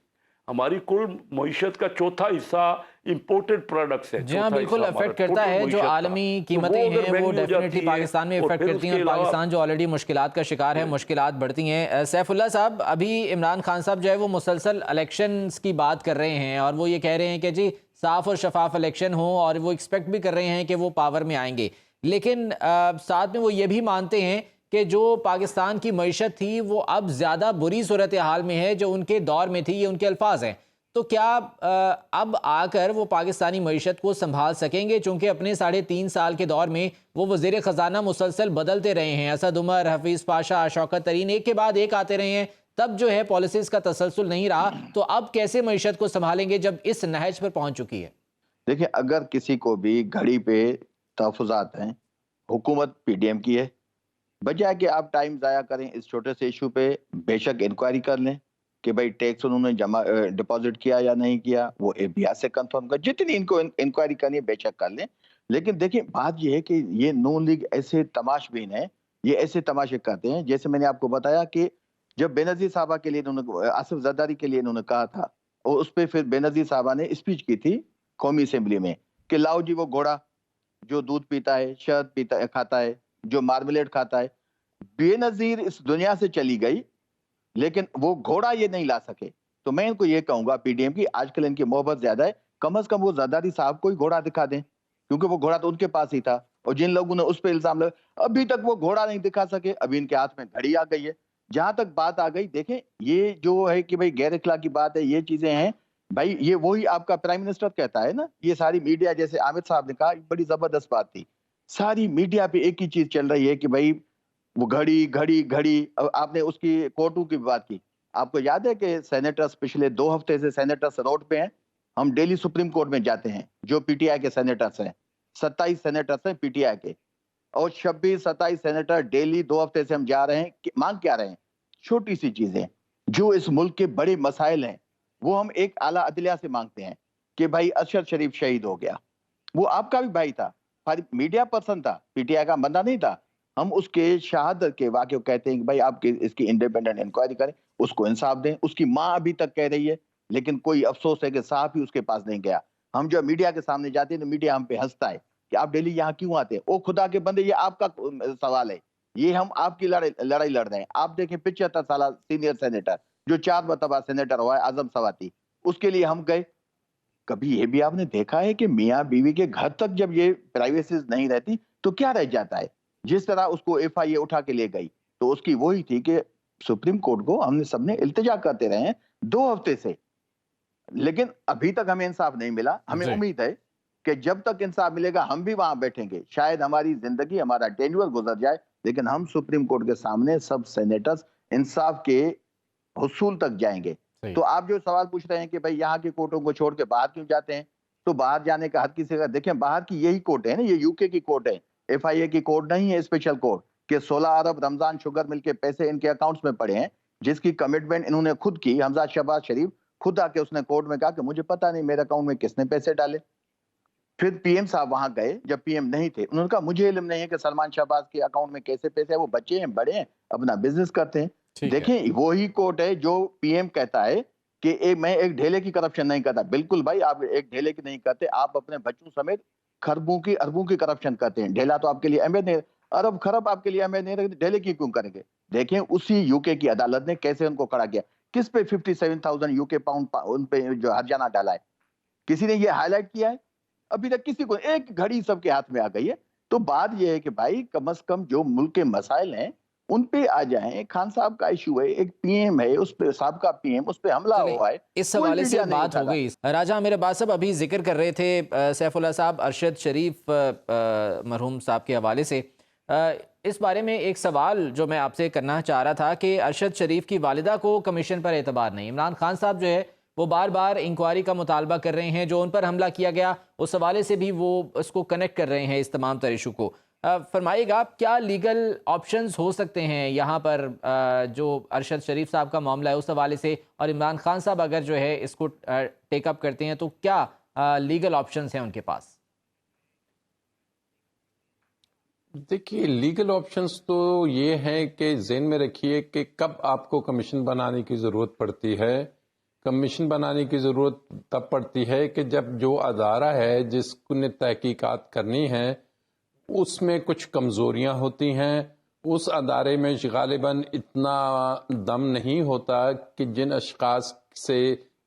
हमारी कुल मईशत का चौथा हिस्सा इंपोर्टेड प्रोडक्ट्स है। जी हाँ, बिल्कुल इफेक्ट करता है। जो आलमी कीमतें हैं वो डेफिनेटली पाकिस्तान में इफेक्ट करती हैं, और पाकिस्तान जो ऑलरेडी मुश्किलात का शिकार है, मुश्किलात बढ़ती हैं। सैफुल्लाह साहब, अभी इमरान खान साहब जो है वो मुसलसल इलेक्शंस की बात कर रहे हैं, और वो ये कह रहे हैं कि जी साफ और शफाफ इलेक्शन हो, और वो एक्सपेक्ट भी कर रहे हैं कि वो पावर में आएंगे। लेकिन साथ में वो ये भी मानते हैं कि जो पाकिस्तान की मईशत थी वो अब ज़्यादा बुरी सूरत हाल में है जो उनके दौर में थी, ये उनके अल्फाज हैं। तो क्या अब आकर वो पाकिस्तानी मईशत को संभाल सकेंगे? चूँकि अपने 3.5 साल के दौर में वो वज़ीर ख़जाना मुसलसल बदलते रहे हैं, असद उमर, हफीज़ पाशा, शौकत तरीन, एक के बाद एक आते रहे हैं, तब जो है पॉलिसीज़ का तसलसल नहीं रहा। तो अब कैसे मईशत को संभालेंगे जब इस नहज पर पहुँच चुकी है? देखिए, अगर किसी को भी घड़ी पे तहफ़्फ़ुज़ात हैं, हुकूमत पीडीएम की है, बजाय कि आप टाइम ज़ाया करें इस छोटे से इशू पे, बेशक इंक्वायरी कर लें कि भाई टैक्स उन्होंने जमा डिपॉजिट किया या नहीं किया, वो एफबीआई से कंफर्म कर, जितनी इनको इंक्वायरी करनी है बेशक कर लें। लेकिन देखिए, बात ये है कि ये नून लीग ऐसे तमाशबीन है, ये ऐसे तमाशे करते हैं। जैसे मैंने आपको बताया कि जब बेनज़ीर साहबा के लिए उन्होंने, आसिफ ज़रदारी के लिए उन्होंने कहा था, और उस पर फिर बेनज़ीर साहबा ने स्पीच की थी कौमी असेंबली में कि लाओ जी वो घोड़ा जो दूध पीता है, शहद खाता है, जो मार्मलेट खाता है। बेनज़ीर इस दुनिया से चली गई, लेकिन वो घोड़ा ये नहीं ला सके। तो मैं इनको ये कहूंगा पीडीएम की, आजकल इनकी मोहब्बत ज्यादा है, कम से कम वो ज़रदारी साहब को ही घोड़ा दिखा दें, क्योंकि वो घोड़ा तो उनके पास ही था। और जिन लोगों ने उस पर इल्जाम लगाया, अभी तक वो घोड़ा नहीं दिखा सके। अभी इनके हाथ में घड़ी आ गई है, जहां तक बात आ गई, देखें ये जो है कि भाई गैर इखलाकी बात है, ये चीजें हैं भाई, ये वही आपका प्राइम मिनिस्टर कहता है ना, ये सारी मीडिया, जैसे आमिर साहब ने कहा, बड़ी जबरदस्त बात थी, सारी मीडिया पे एक ही चीज चल रही है कि भाई वो घड़ी घड़ी घड़ी। अब आपने उसकी कोर्टों की बात की, आपको याद है कि सेनेटर्स पिछले 2 हफ्ते से सेनेटर्स रोड पे हैं, हम डेली सुप्रीम कोर्ट में जाते हैं, जो पीटीआई के सेनेटर्स हैं, 27 सेनेटर्स हैं पीटीआई के, और 26-27 सेनेटर डेली 2 हफ्ते से हम जा रहे हैं, मांग क्या रहे हैं? छोटी सी चीजें जो इस मुल्क के बड़े मसाइल हैं, वो हम एक आला अदलिया से मांगते हैं कि भाई अरशद शरीफ शहीद हो गया, वो आपका भी भाई था, मीडिया पर्सन था, पीटीआई का बंदा नहीं था, हम उसके शहादत के वाक़े को कहते हैं कि भाई आप इसकी इंडिपेंडेंट इंक्वायरी करें, उसको इंसाफ दें। उसकी माँ अभी तक कह रही है, लेकिन कोई अफसोस है कि साहब ही उसके पास नहीं गया। हम जो मीडिया के सामने जाते हैं तो मीडिया हम पे हंसता है कि आप डेली यहाँ क्यों आते हैं? ओ खुदा के बंदे, ये आपका सवाल है, ये हम आपकी लड़ाई लड़ रहे हैं। आप देखें 75 साल सीनियर सेनेटर जो 4 मरतबा सेनेटर हुआ है, आजम सवाती, उसके लिए हम गए। कभी ये भी आपने देखा है कि मियाँ बीवी के घर तक जब ये प्राइवेसी नहीं रहती तो क्या रह जाता है? जिस तरह उसको एफआईए उठा के ले गई, तो उसकी वही थी कि सुप्रीम कोर्ट को हमने सबने इल्तिजा करते रहे हैं 2 हफ्ते से, लेकिन अभी तक हमें इंसाफ नहीं मिला। हमें उम्मीद है कि जब तक इंसाफ मिलेगा हम भी वहां बैठेंगे, शायद हमारी जिंदगी, हमारा टेन्योर गुजर जाए, लेकिन हम सुप्रीम कोर्ट के सामने सब सेनेटर्स इंसाफ के हुसूल तक जाएंगे। तो आप जो सवाल पूछ रहे हैं कि भाई यहाँ की कोर्टों को छोड़ के बाहर क्यों जाते हैं, तो बाहर जाने का हर किसी का, देखें बाहर की यही कोर्ट है ना, ये यूके की कोर्ट है, एफआईए की कोर्ट नहीं है, स्पेशल कोर्ट के 16 अरब रमजान शुगर मिल के पैसे इनके अकाउंट्स में पड़े हैं, जिसकी कमिटमेंट इन्होंने खुद की। हमजा शहबाज शरीफ खुद आके उसने कोर्ट में कहा कि मुझे पता नहीं मेरे अकाउंट में किसने पैसे डाले। फिर पीएम साहब वहां गए, जब पीएम नहीं थे, उन्होंने कहा मुझे इल्म नहीं है कि सलमान शहबाज के अकाउंट में कैसे पैसे है, वो बच्चे हैं, बड़े हैं, अपना बिजनेस करते हैं। देखें वही कोर्ट है जो पीएम कहता है कि मैं एक ढेले की करप्शन नहीं करता। बिल्कुल भाई, आप एक ढेले की नहीं करते, आप अपने बच्चों समेत खरबों की अरबों की करप्शन करते हैं। ढेला तो आपके लिए अहमियत नहीं, अरब खरब आपके लिए अहमियत नहीं रखते, ढेले की क्यों करेंगे? देखें उसी यूके की अदालत ने कैसे उनको खड़ा किया, किस पे 57,000 यूके पाउंड उन पे जो हर्जाना डाला है, किसी ने ये हाईलाइट किया है? अभी तक किसी को, एक घड़ी सबके हाथ में आ गई है। तो बात यह है कि भाई कम से कम जो मुल्क के मसाइल हैं उन पे आ जाएं। खान साहब का इशू है, एक पीएम है, उस पे साहब का पीएम, उस पे हमला हुआ है, इस हवाले से बात हो गई। राजा मेरे बात साहब अभी जिक्र कर रहे थे सैफुल्लाह साहब अरशद शरीफ मरहूम साहब के हवाले से, इस बारे में एक सवाल जो मैं आपसे करना चाह रहा था कि अरशद शरीफ की वालिदा को कमीशन पर एतबार नहीं, इमरान खान साहब जो है वो बार बार इंक्वायरी का मुतालबा कर रहे हैं, जो उन पर हमला किया गया उस हवाले से भी वो उसको कनेक्ट कर रहे हैं इस तमाम तर इशू को। फरमाइएगा आप क्या लीगल ऑप्शंस हो सकते हैं यहाँ पर जो अरशद शरीफ साहब का मामला है उस हवाले से, और इमरान खान साहब अगर जो है इसको टेकअप करते हैं तो क्या लीगल ऑप्शंस हैं उनके पास? देखिए लीगल ऑप्शंस तो ये हैं कि ज़हन में रखिए कि कब आपको कमीशन बनाने की ज़रूरत पड़ती है। कमीशन बनाने की ज़रूरत तब पड़ती है कि जब जो अदारा है जिसने तहकीकात करनी है उसमें कुछ कमज़ोरियां होती हैं, उस अदारे में गालिबन इतना दम नहीं होता कि जिन अशख़ास से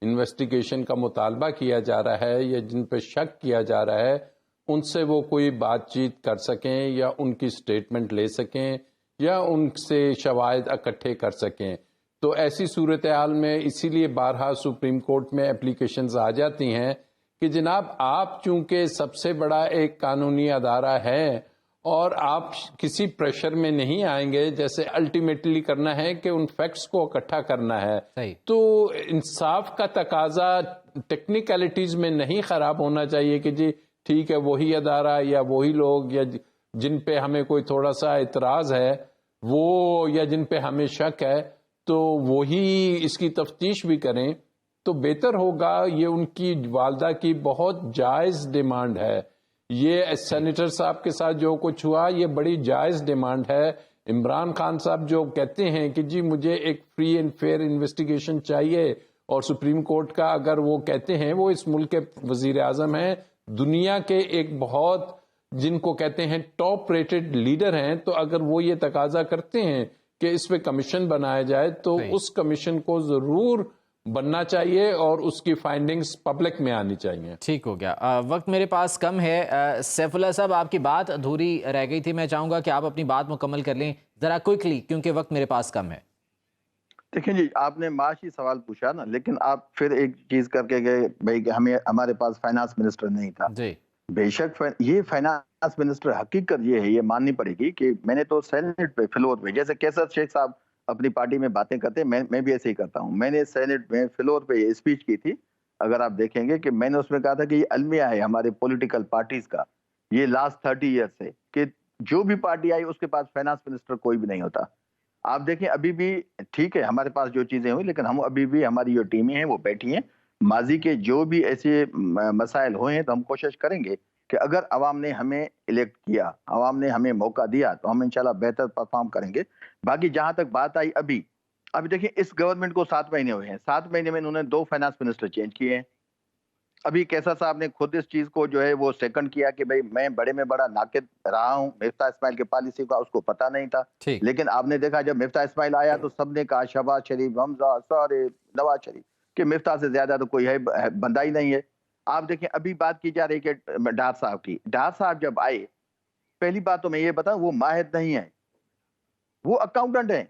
इन्वेस्टिगेशन का मुतालबा किया जा रहा है या जिन पर शक किया जा रहा है उनसे वो कोई बातचीत कर सकें या उनकी स्टेटमेंट ले सकें या उनसे शवाहिद इकट्ठे कर सकें। तो ऐसी सूरत हाल में इसीलिए बारहा सुप्रीम कोर्ट में एप्लीकेशंस आ जाती हैं कि जनाब आप चूंकि सबसे बड़ा एक कानूनी अदारा है और आप किसी प्रेशर में नहीं आएंगे, जैसे अल्टीमेटली करना है कि उन फैक्ट्स को इकट्ठा करना है, तो इंसाफ का तकाजा टेक्निकलिटीज में नहीं खराब होना चाहिए कि जी ठीक है वही अदारा या वही लोग या जिन पे हमें कोई थोड़ा सा इतराज है वो या जिन पे हमें शक है तो वही इसकी तफ्तीश भी करें तो बेहतर होगा। ये उनकी वालदा की बहुत जायज़ डिमांड है। ये सेनेटर साहब के साथ जो कुछ हुआ ये बड़ी जायज़ डिमांड है। इमरान खान साहब जो कहते हैं कि जी मुझे एक फ्री एंड फेयर इन्वेस्टिगेशन चाहिए और सुप्रीम कोर्ट का, अगर वो कहते हैं, वो इस मुल्क के वजीर आजम हैं, दुनिया के एक बहुत जिनको कहते हैं टॉप रेटेड लीडर हैं, तो अगर वो ये तकाजा करते हैं कि इस पे कमीशन बनाया जाए तो उस कमीशन को जरूर बनना चाहिए और उसकी फाइंडिंग्स पब्लिक में आनी चाहिए। ठीक हो गया। वक्त मेरे पास कम है। सैफुल्लाह साहब आपकी बात अधूरी रह गई थी, मैं चाहूंगा कि आप अपनी बात मुकम्मल कर लें ज़रा क्विकली क्योंकि वक्त मेरे पास कम है। देखें जी, आपने माशी सवाल पूछा ना, लेकिन आप फिर एक चीज करके गए भाई कि हमें हमारे पास फाइनेंस मिनिस्टर नहीं था। जी। बेशक ये फाइनेंस मिनिस्टर, हकीकत ये है, ये माननी पड़ेगी कि मैंने तो सेनेट पे फ्लोर पे, जैसे कैसर शेख साहब अपनी पार्टी में बातें करते हैं, मैं भी ऐसे ही करता हूँ। मैंने सेनेट में फ्लोर पे ये स्पीच की थी, अगर आप देखेंगे कि मैंने उसमें कहा था कि ये अलमिया है हमारे पॉलिटिकल पार्टीज का, ये लास्ट 30 ईयर से, कि जो भी पार्टी आई उसके पास फाइनेंस मिनिस्टर कोई भी नहीं होता। आप देखें अभी भी, ठीक है हमारे पास जो चीजें हुई, लेकिन हम अभी भी, हमारी जो टीमें हैं वो बैठी हैं, माजी के जो भी ऐसे मसाइल हुए हैं तो हम कोशिश करेंगे कि अगर अवाम ने हमें इलेक्ट किया, अवाम ने हमें मौका दिया, तो हम इंशाल्लाह बेहतर परफॉर्म करेंगे। बाकी जहां तक बात आई अभी देखिए इस गवर्नमेंट को 7 महीने हुए हैं, 7 महीने में इन्होंने 2 फाइनेंस मिनिस्टर चेंज किए हैं। अभी कैसर साहब ने खुद इस चीज को जो है वो सेकंड किया कि भाई मैं बड़े में बड़ा नाकिद रहा हूं, मिफ्ता इस्माइल की पॉलिसी का उसको पता नहीं था। ठीक। लेकिन आपने देखा जब मिफ्ता इस्माइल आया तो सबने कहा शहबाज शरीफ, हमजा, सारे, नवाज शरीफ, कि मिफ्ता से ज्यादा तो कोई है बंदा ही नहीं है। आप देखें अभी बात की जा रही है कि डार साहब की, डार साहब जब आए, पहली बात तो मैं ये बताऊं, वो माहिर नहीं है, वो अकाउंटेंट है।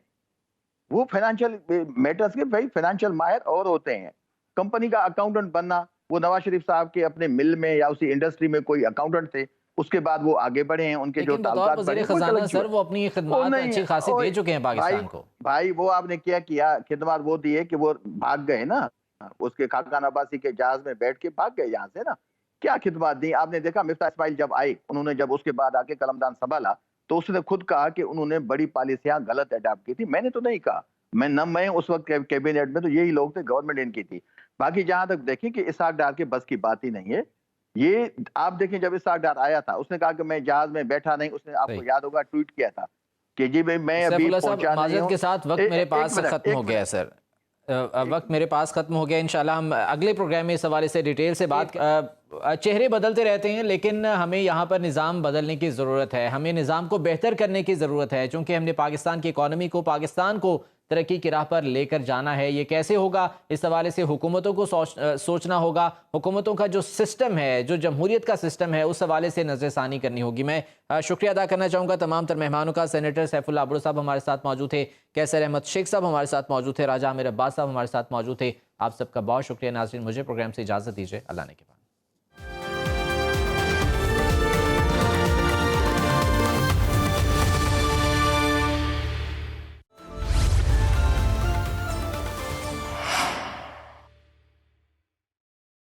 वो फाइनेंशियल मैटर्स के भाई फाइनेंशियल माहिर और होते हैं। कंपनी का अकाउंटेंट बनना, वो नवाज शरीफ साहब के अपने मिल में या उसी इंडस्ट्री में कोई अकाउंटेंट थे, उसके बाद वो आगे बढ़े हैं, उनके जो लेकिन बतौर ताल्लुकात वज़ीर बने वो खजाना चलन सर वो अपनी खिदमत नहीं अच्छी है। खासी दे चुके हैं पाकिस्तान को। भाई वो आपने क्या किया, खिदमत वो दी है कि वो भाग गए ना, उसके खाकान अब्बासी के जहाज में बैठ के भाग गए यहाँ से ना। क्या खिदमत दी आपने देखा, मिफ्ता इस्माइल जब आए, उन्होंने जब उसके बाद आके कलमदान संभाला तो उसने खुद कहा कि उन्होंने बड़ी पॉलिसियां गलत अडॉप्ट की थी। मैंने तो नहीं कहा, मैं उस वक्त कैबिनेट में, तो यही लोग थे, गवर्नमेंट इनकी थी। बाकी जहां तक देखें कि इसहाक डार के बस की बात ही नहीं है ये। आप देखें जब इसहाक डार आया था उसने कहा कि मैं जहाज में बैठा नहीं, उसने आपको सही। याद होगा ट्वीट किया था कि जी भाई मैं अभी सैफुल्लाह साहब, पहुंचा नहीं माजरत हूं। के साथ वक्त मेरे पास खत्म हो गया है मिनट, सर। वक्त मेरे पास खत्म हो गया। इंशाल्लाह हम अगले प्रोग्राम में इस हवाले से डिटेल से बात। चेहरे बदलते रहते हैं लेकिन हमें यहाँ पर निज़ाम बदलने की ज़रूरत है, हमें निज़ाम को बेहतर करने की ज़रूरत है, चूँकि हमने पाकिस्तान की इकॉनमी को, पाकिस्तान को तरक्की की राह पर लेकर जाना है। ये कैसे होगा, इस हवाले से हुकूमतों को सोचना होगा। हुकूमतों का जो सिस्टम है, जो जमहूरियत का सिस्टम है, उस हवाले से नज़रसानी करनी होगी। मैं शुक्रिया अदा करना चाहूँगा तमाम तर मेहमानों का। सेनेटर सैफुल्लाह अब्दुल साहब हमारे साथ मौजूद थे, कैसर अहमद शेख साहब हमारे साथ मौजूद थे, राजा आमिर अब्बास साहब हमारे साथ मौजूद थे। आप सबका बहुत शुक्रिया। नाज़रीन, मुझे प्रोग्राम से इजाज़त दीजिए। अल्लाह ने के बाद।